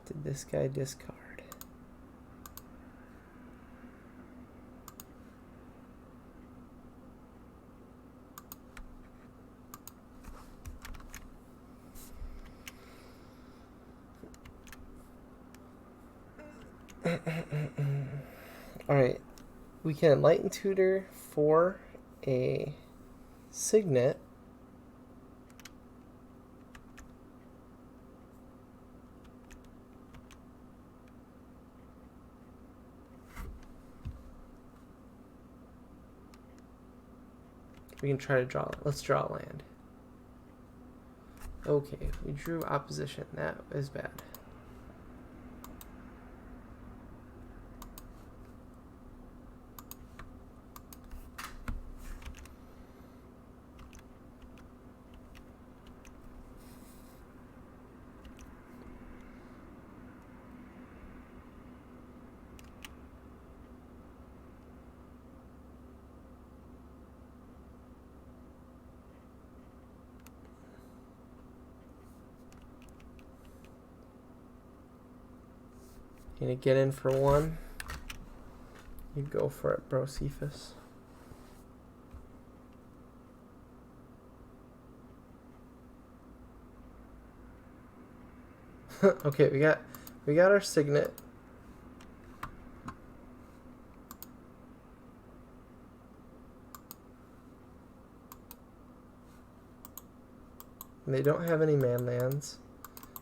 did this guy discard? Alright, we can Enlighten Tutor for a Signet. We can try to draw. Let's draw land. Okay, we drew opposition. That is bad. Gonna get in for 1. You go for it, bro, Cephas. Okay, we got our Signet. they don't have any man lands,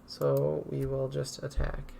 so we will just attack.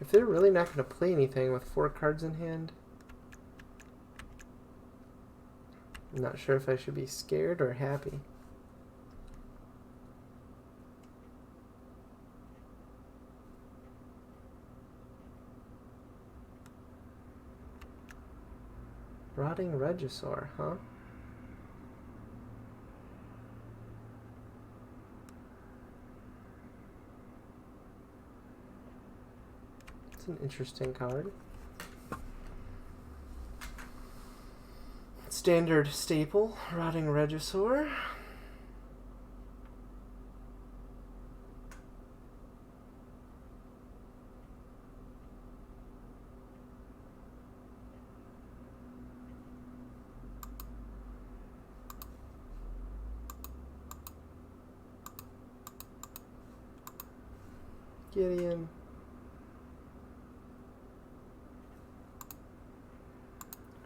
If they're really not going to play anything with 4 cards in hand, I'm not sure if I should be scared or happy. Rotting Regisaur, huh? It's an interesting card. Standard staple, Rotting Regisaur. Gideon.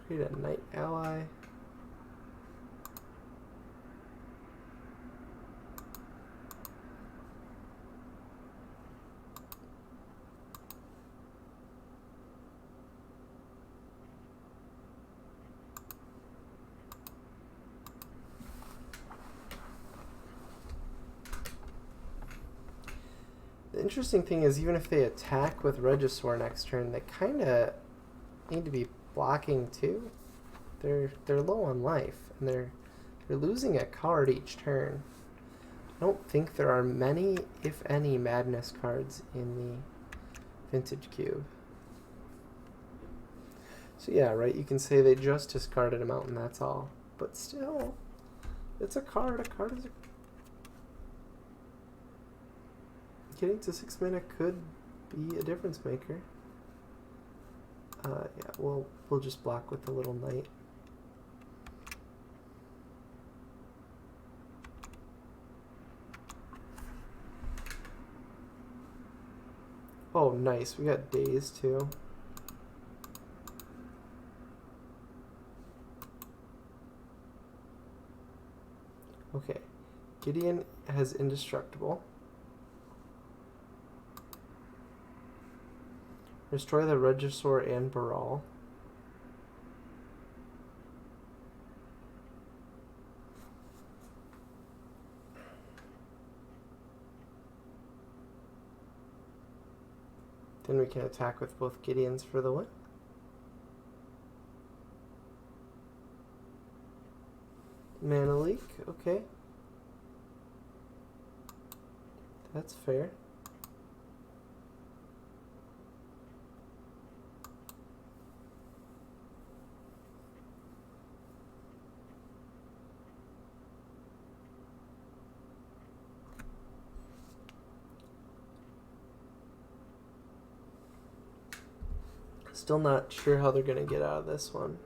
Create a Knight ally. The interesting thing is, even if they attack with Regisaur next turn, they kind of need to be blocking too. They're low on life, and they're losing a card each turn. I don't think there are many, if any, Madness cards in the Vintage Cube. So yeah, right, you can say they just discarded a mountain, that's all. But still, it's a card. A card is a... Getting to 6 mana could be a difference maker. Yeah, we'll just block with the little knight. Oh, nice. We got days too. Okay. Gideon has indestructible. Destroy the Regisaur and Baral. Then we can attack with both Gideons for the win. Mana leak, okay. That's fair. Still not sure how they're going to get out of this one.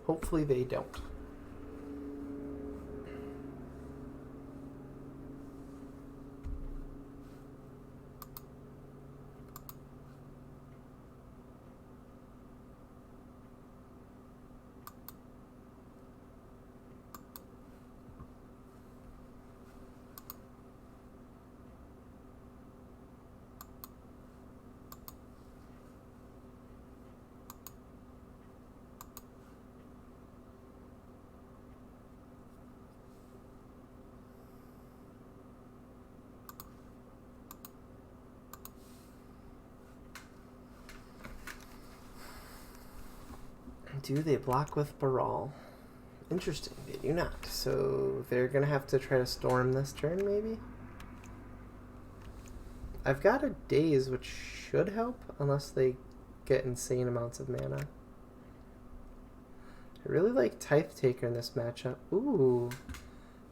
Hopefully they don't. Do they block with Baral? Interesting, they do not. So they're going to have to try to storm this turn, maybe? I've got a Daze, which should help, unless they get insane amounts of mana. I really like Tithe Taker in this matchup. Ooh.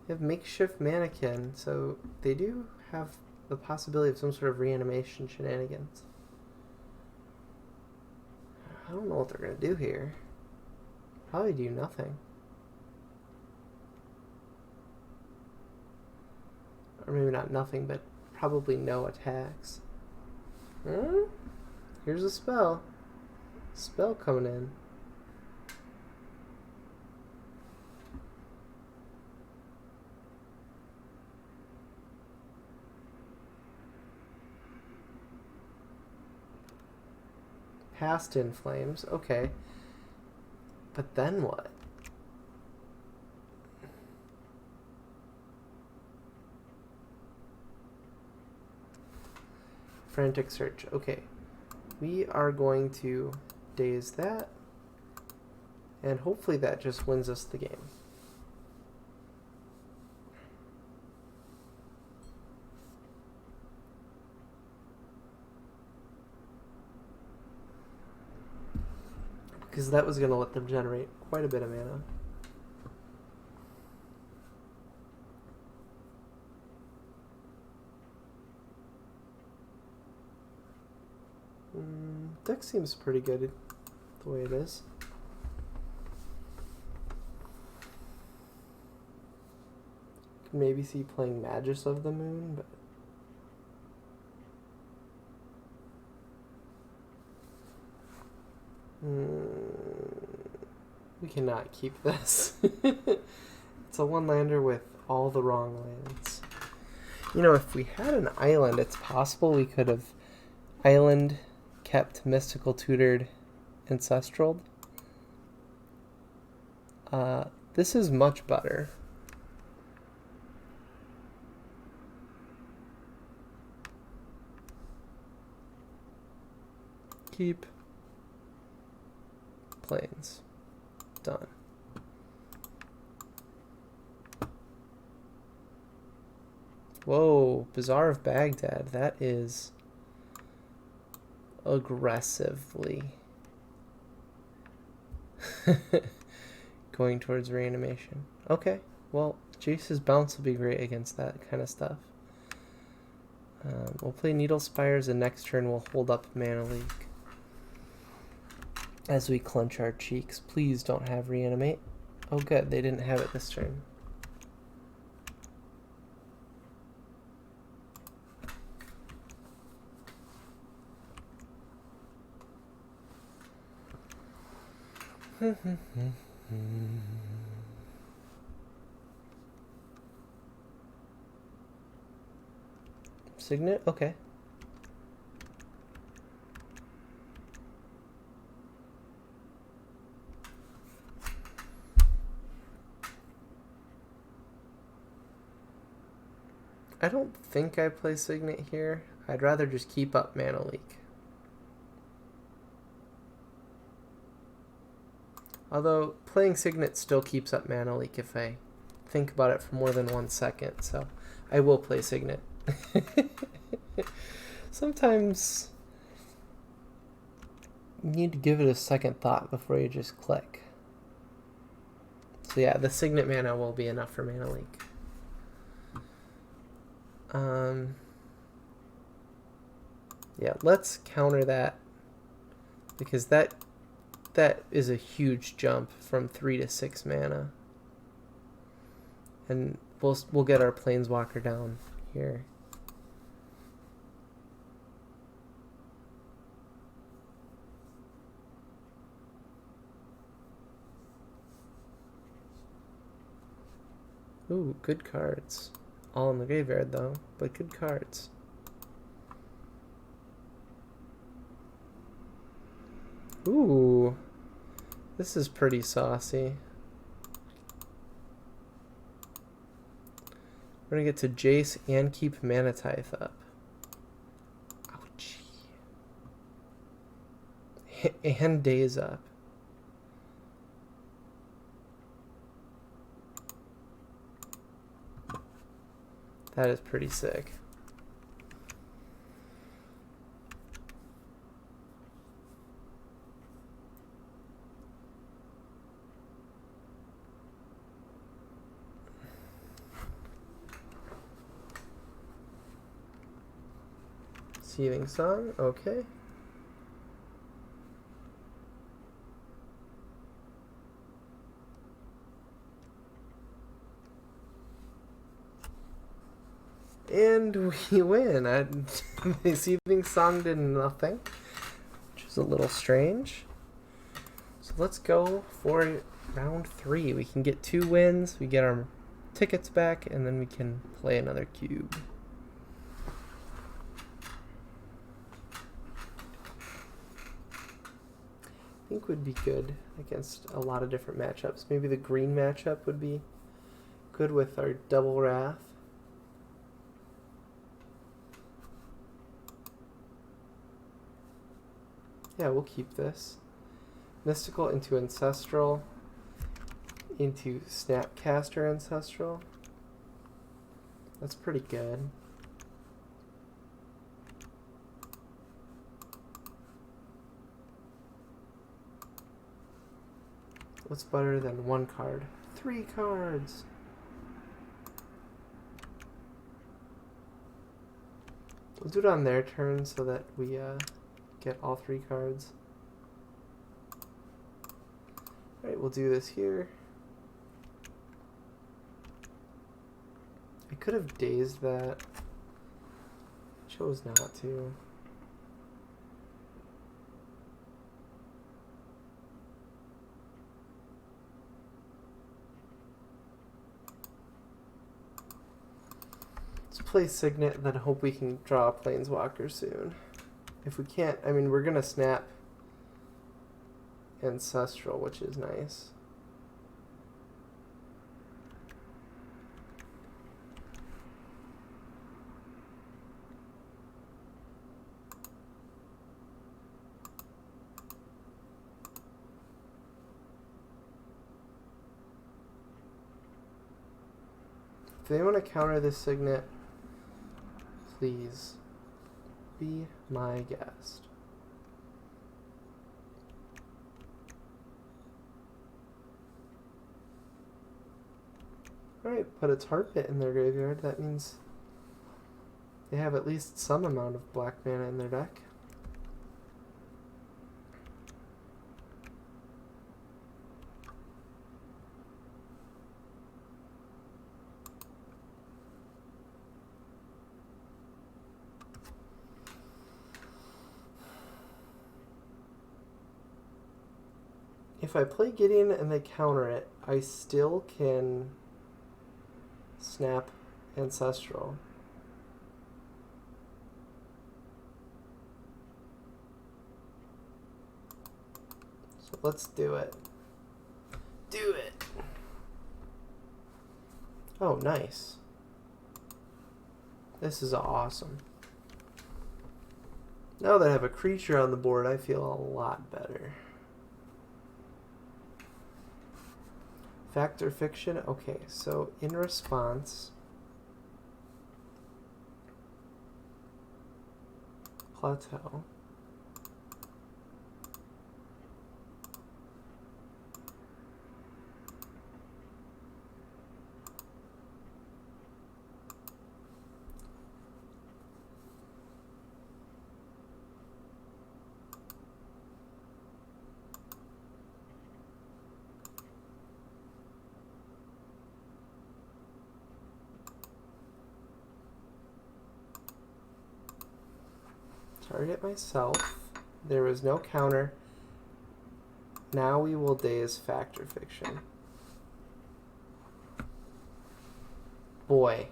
They have makeshift mannequin, so they do have the possibility of some sort of reanimation shenanigans. I don't know what they're going to do here. Probably do nothing. Or maybe not nothing, but probably no attacks. Here's a spell. Spell coming in. Past in flames. Okay. But then what? Frantic search. Okay. We are going to daze that. And hopefully that just wins us the game. Because that was going to let them generate quite a bit of mana. Deck seems pretty good the way it is. Could maybe see playing Magus of the Moon, but we cannot keep this. It's a one-lander with all the wrong lands. You know, if we had an island, it's possible we could have island kept mystical tutored ancestral. This is much better. Keep planes. Done. Whoa, Bazaar of Baghdad. That is aggressively going towards reanimation. Okay, well, Jace's bounce will be great against that kind of stuff. We'll play Needle Spires, and next turn we'll hold up Mana Leak as we clench our cheeks. Please don't have Reanimate. Oh good, they didn't have it this turn. Signet? Okay. I don't think I play Signet here. I'd rather just keep up Mana Leak. Although, playing Signet still keeps up Mana Leak if I think about it for more than 1 second, so I will play Signet. Sometimes you need to give it a second thought before you just click. So yeah, the Signet mana will be enough for Mana Leak. Yeah, let's counter that, because that is a huge jump from 3 to 6 mana, and we'll get our planeswalker down here. Ooh, good cards. All in the graveyard though, but good cards. Ooh, this is pretty saucy. We're gonna get to Jace and keep Mana Tithe up. Ouchie. And Daze up. That is pretty sick. Receiving Song, okay. And we win. Receiving Song did nothing, which is a little strange. So let's go for round 3. We can get 2 wins, we get our tickets back, and then we can play another cube. I think would be good against a lot of different matchups. Maybe the green matchup would be good with our double wrath. Yeah, we'll keep this. Mystical into ancestral into Snapcaster ancestral. That's pretty good. What's better than 1 card? 3 cards! We'll do it on their turn so that we get all 3 cards. Alright, we'll do this here. I could have dazed that. Chose not to. Let's play Signet and then hope we can draw a planeswalker soon. If we can't, I mean, we're going to snap ancestral, which is nice. If they want to counter this Signet, please be my guest. Alright, put a Tar Pit in their graveyard. That means they have at least some amount of black mana in their deck. If I play Gideon and they counter it, I still can snap ancestral. So let's do it. Do it! Oh, nice. This is awesome. Now that I have a creature on the board, I feel a lot better. Fact or fiction? Okay, so in response, plateau. Target myself. There was no counter. Now we will daze fact or fiction. Boy,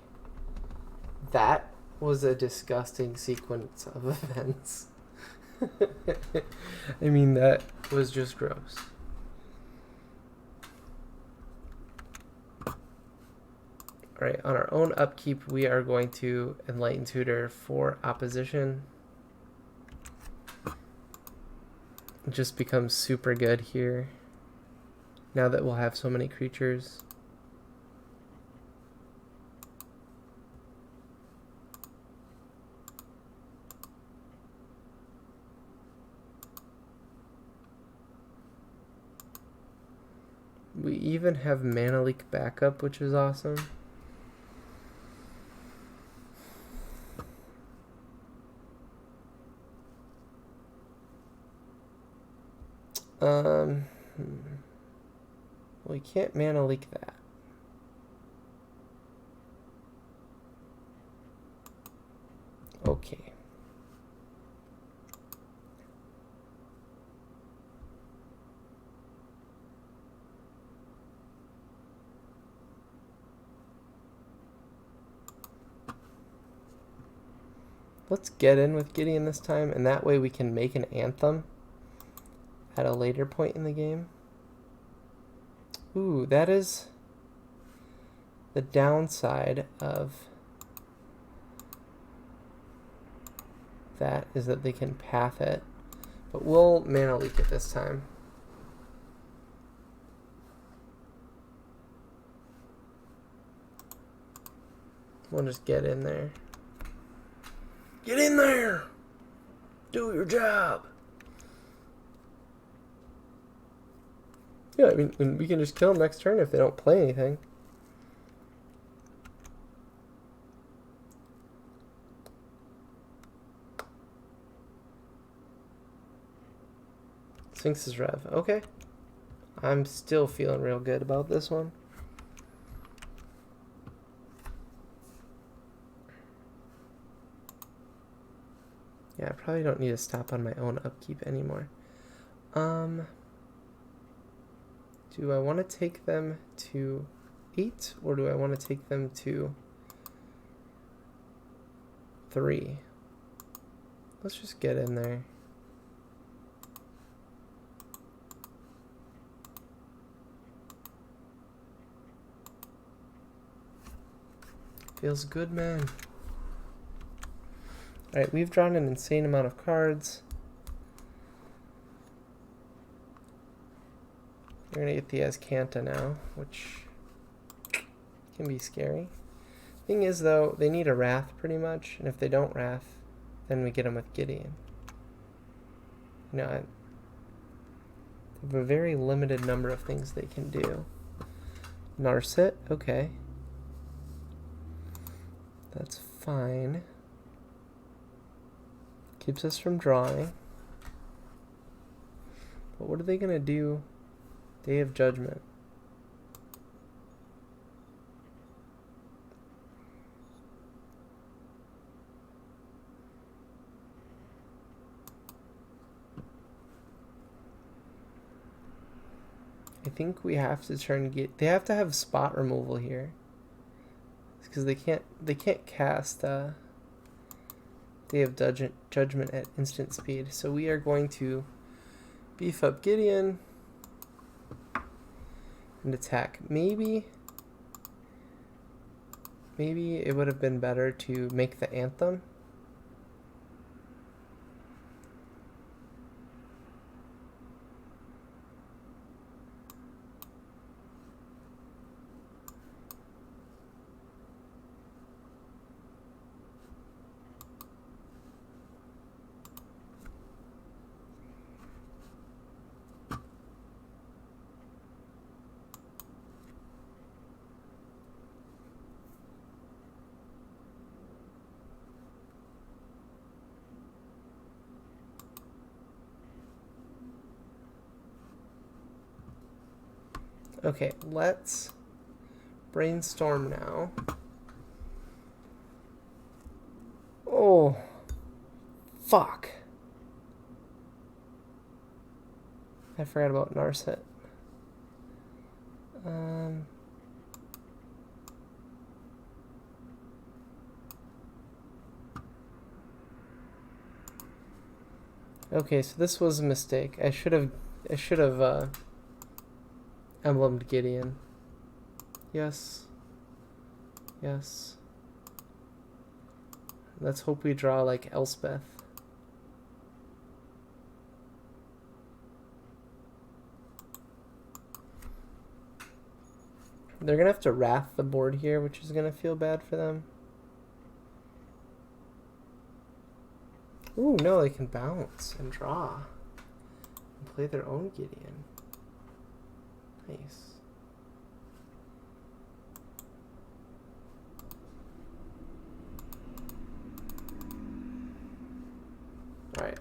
that was a disgusting sequence of events. I mean, that was just gross. Alright, on our own upkeep, we are going to Enlighten Tutor for opposition. It just becomes super good here, now that we'll have so many creatures. We even have Mana Leak backup, which is awesome. Um, we can't mana leak that. Okay. Let's get in with Gideon this time, and that way we can make an anthem at a later point in the game. Ooh, that is the downside of that, is that they can path it. But we'll mana leak it this time. We'll just get in there. Get in there! Do your job! Yeah, I mean, we can just kill them next turn if they don't play anything. Sphinx's Rev. Okay. I'm still feeling real good about this one. Yeah, I probably don't need to stop on my own upkeep anymore. Do I want to take them to 8 or do I want to take them to 3? Let's just get in there. Feels good, man. Alright, we've drawn an insane amount of cards. We're gonna get the Azcanta now, which can be scary. Thing is, though, they need a Wrath pretty much, and if they don't Wrath, then we get them with Gideon. You know, they have a very limited number of things they can do. Narset, okay. That's fine. Keeps us from drawing. But what are they gonna do? Day of Judgment. I think we have to they have to have spot removal here. Because they can't cast Day of Judgment at instant speed. So we are going to beef up Gideon and attack. Maybe it would have been better to make the anthem. Okay, let's brainstorm now. Oh, fuck. I forgot about Narset. Okay, so this was a mistake. I should have emblemed Gideon. Yes. Yes. Let's hope we draw like Elspeth. They're gonna have to Wrath the board here, which is gonna feel bad for them. Ooh, no, they can bounce and draw. And play their own Gideon. Nice. Alright.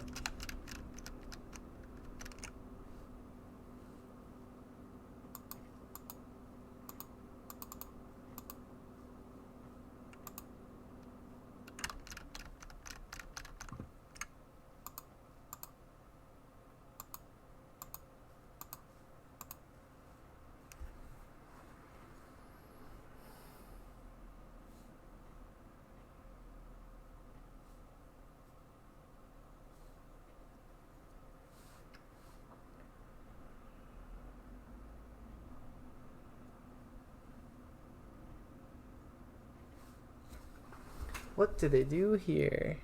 What do they do here?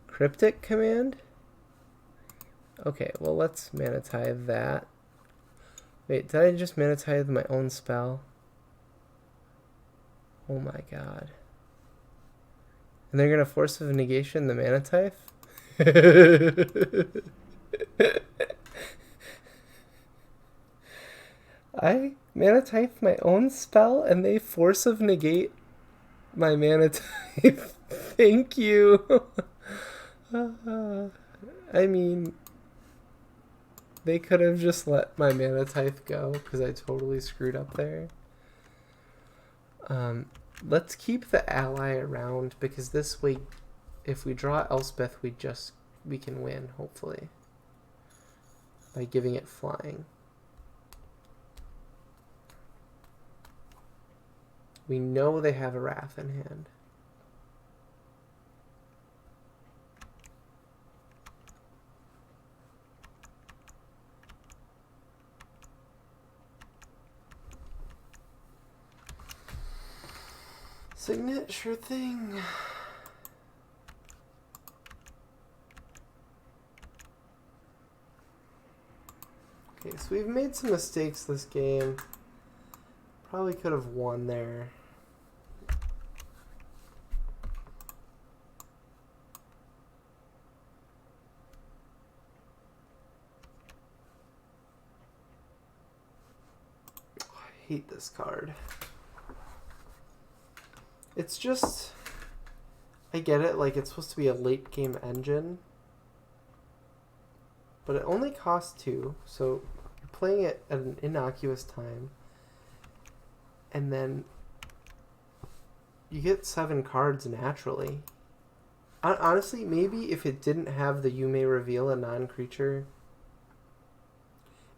Cryptic command? Okay, well let's mana tithe that. Wait, did I just mana tithe my own spell? Oh my god. And they're gonna force of negation the mana tithe? I mana tithe my own spell and they force of negate my mana tithe. Thank you. I mean, they could have just let my mana tithe go because I totally screwed up there. Let's keep the ally around because this way, if we draw Elspeth, we can win, hopefully, by giving it flying. We know they have a Wrath in hand. Signet, sure thing. Okay, so we've made some mistakes this game. Probably could have won there. I hate this card. It's just, I get it, like it's supposed to be a late game engine, but it only costs 2, so you're playing it at an innocuous time, and then you get 7 cards naturally. Honestly, maybe if it didn't have the you may reveal a non-creature,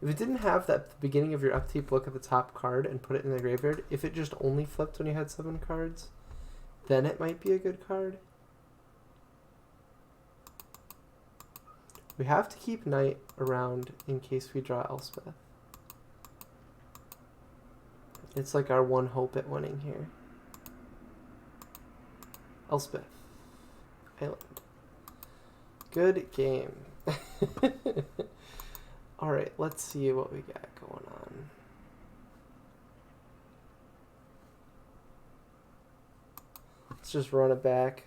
if it didn't have that at the beginning of your upkeep look at the top card and put it in the graveyard, if it just only flipped when you had 7 cards, then it might be a good card. We have to keep Knight around in case we draw Elspeth. It's like our one hope at winning here. Elspeth. Island. Good game. Alright, let's see what we got going on. Let's just run it back.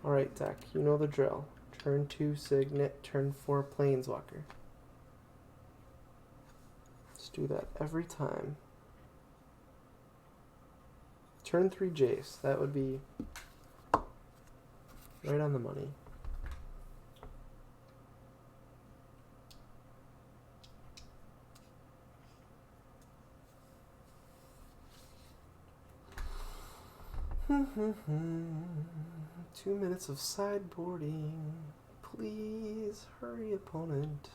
Alright, deck, you know the drill. Turn 2 Signet, turn 4 Planeswalker. Let's do that every time. Turn 3 Jace, that would be right on the money. Hmm. 2 minutes of sideboarding. Please hurry, opponent.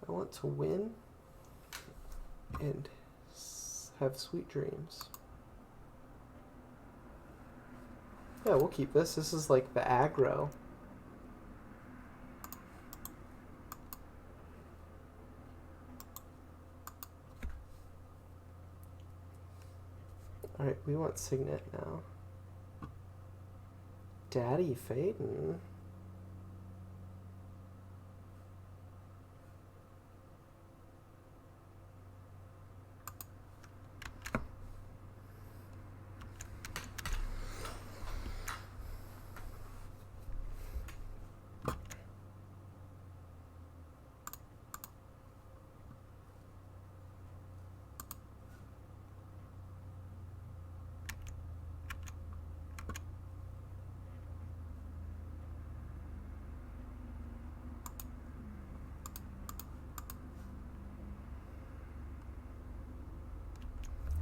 I want to win and have sweet dreams. Yeah, we'll keep this. This is like the aggro. Alright, we want Signet now. Daddy Phaeton.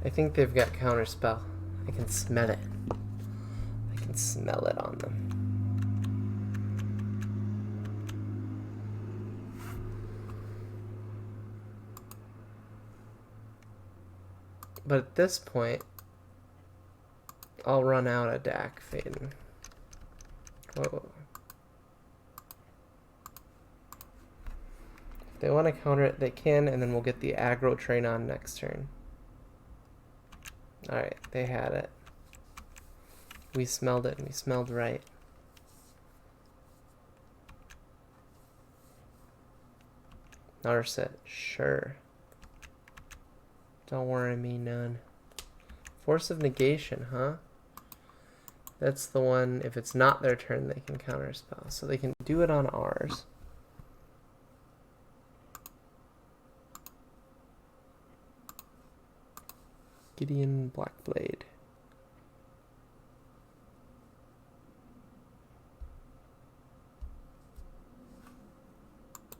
I think they've got counterspell. I can smell it. I can smell it on them. But at this point, I'll run out of Dak Faden. Whoa. If they want to counter it, they can, and then we'll get the aggro train on next turn. Alright, they had it. We smelled it, and we smelled right. Narset, sure. Don't worry me none. Force of Negation, huh? That's the one, if it's not their turn, they can counterspell. So they can do it on ours. Gideon Blackblade.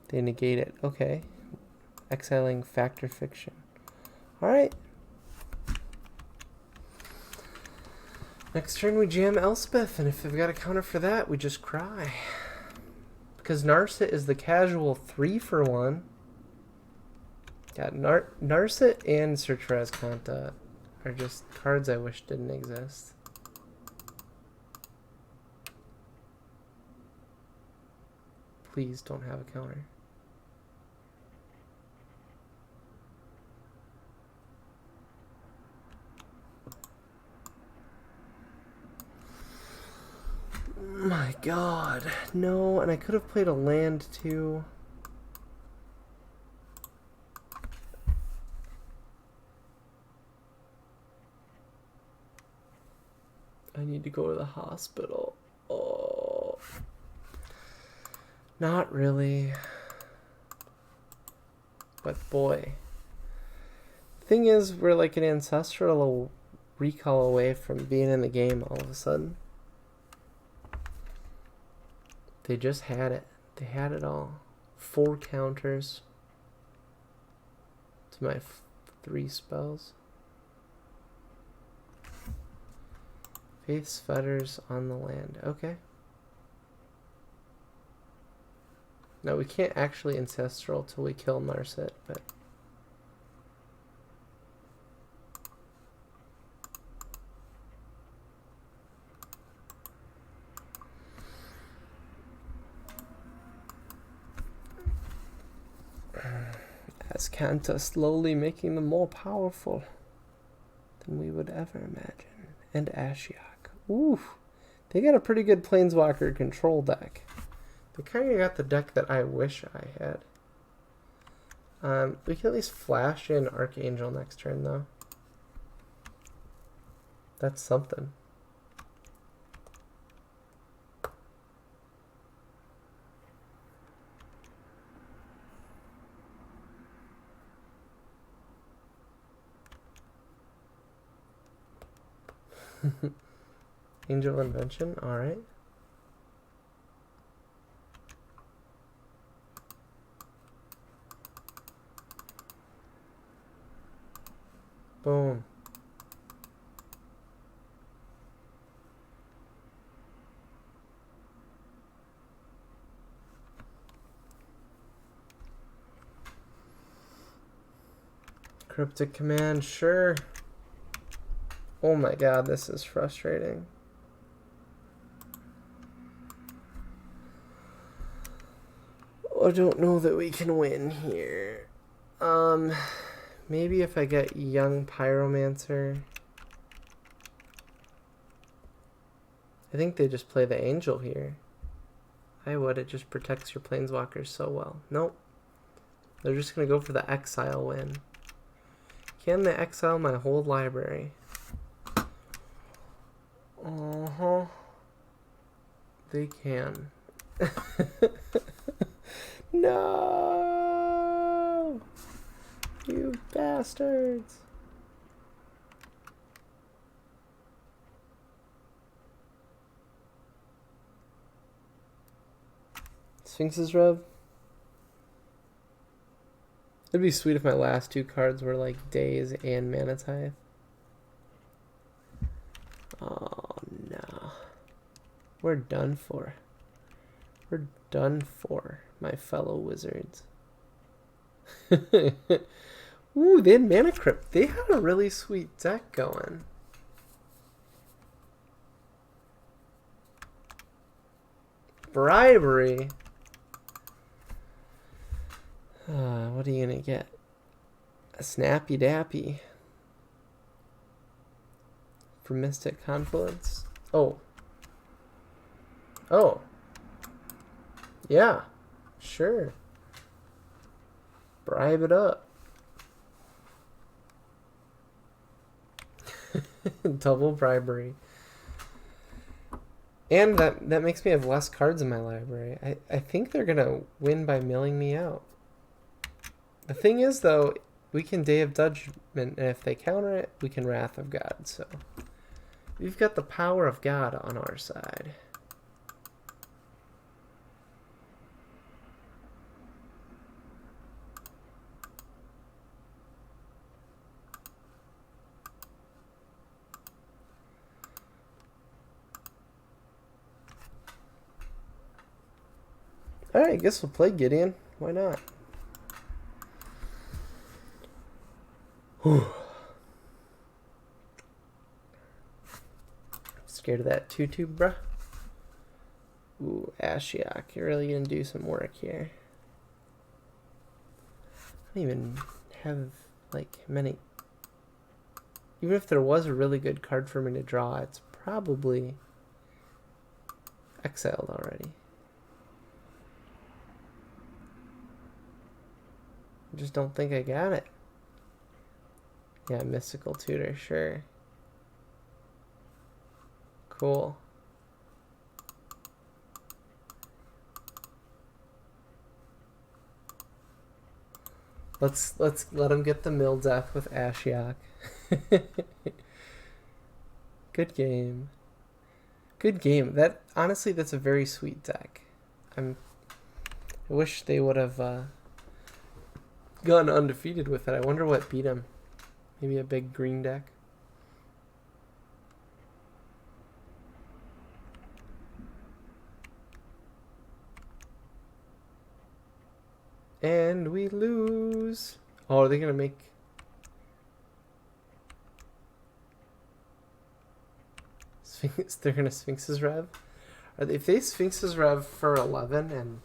They negate it. Okay. Exiling Factor Fiction. Alright. Next turn we jam Elspeth, and if they've got a counter for that, we just cry. Because Narset is the casual 3-for-1. Yeah, Narset and Search for Azcanta are just cards I wish didn't exist. Please don't have a counter. My god, no, and I could have played a land too. I need to go to the hospital. Oh. Not really. But boy. Thing is, we're like an ancestral recall away from being in the game all of a sudden. They just had it. They had it all. 4 counters to my 3 spells. Faith's Fetters on the land. Okay. No, we can't actually ancestral till we kill Narset, but Azcanta slowly making them more powerful than we would ever imagine. And Ashiok. Ooh, they got a pretty good Planeswalker control deck. They kind of got the deck that I wish I had. We can at least flash in Archangel next turn, though. That's something. Angel Invention, alright. Boom. Cryptic Command, sure. Oh my god, this is frustrating. I don't know that we can win here. Maybe if I get Young Pyromancer. I think they just play the Angel here. I would, it just protects your Planeswalkers so well. Nope. They're just gonna go for the Exile win. Can they exile my whole library? Uh-huh. They can. No! You bastards! Sphinx's Rev? It'd be sweet if my last 2 cards were like Daze and Mana Tithe. Oh no. We're done for. We're done for, my fellow wizards. Ooh, they had Mana Crypt. They had a really sweet deck going. Bribery. What are you gonna get? A Snappy Dappy. From Mystic Confluence. Oh. Oh. Yeah. Sure. Bribe it up. Double bribery. And that makes me have less cards in my library. I think they're gonna win by milling me out. The thing is, though, we can Day of Judgment, and if they counter it, we can Wrath of God. So we've got the power of God on our side. Alright, I guess we'll play Gideon. Why not? Whew. Scared of that 2/2, bruh. Ooh, Ashiok. You're really gonna do some work here. I don't even have, like, many. Even if there was a really good card for me to draw, it's probably exiled already. I just don't think I got it. Yeah, Mystical Tutor, sure. Cool. Let's let him get the mill death with Ashiok. Good game. Good game. That honestly, that's a very sweet deck. I wish they would have gone undefeated with it. I wonder what beat him. Maybe a big green deck. And we lose. Oh, are they gonna make? Sphinx? They're gonna Sphinx's Rev. Are they, if they Sphinx's Rev for 11 and.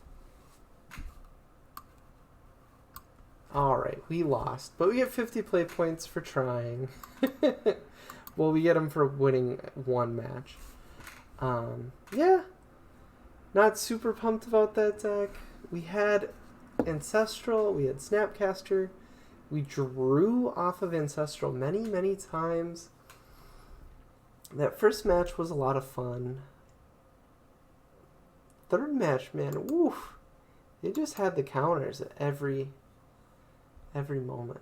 Alright, we lost. But we get 50 play points for trying. Well, we get them for winning one match. Yeah. Not super pumped about that deck. We had Ancestral, we had Snapcaster. We drew off of Ancestral many, many times. That first match was a lot of fun. Third match, man, woof. They just had the counters at every moment.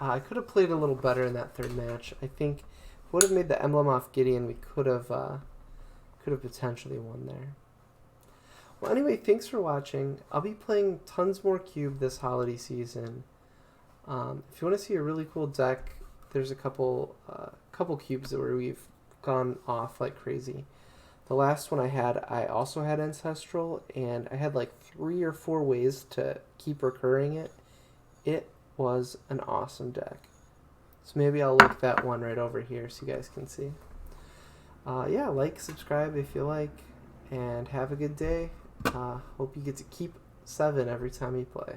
I could have played a little better in that third match. I think if we would have made the emblem off Gideon, we could have potentially won there. Well, anyway, thanks for watching. I'll be playing tons more Cube this holiday season. If you want to see a really cool deck, there's a couple cubes where we've gone off like crazy. The last one I also had Ancestral, and I had like 3 or 4 ways to keep recurring it. It was an awesome deck. So maybe I'll link that one right over here so you guys can see. Yeah, like, subscribe if you like, and have a good day. Hope you get to keep 7 every time you play.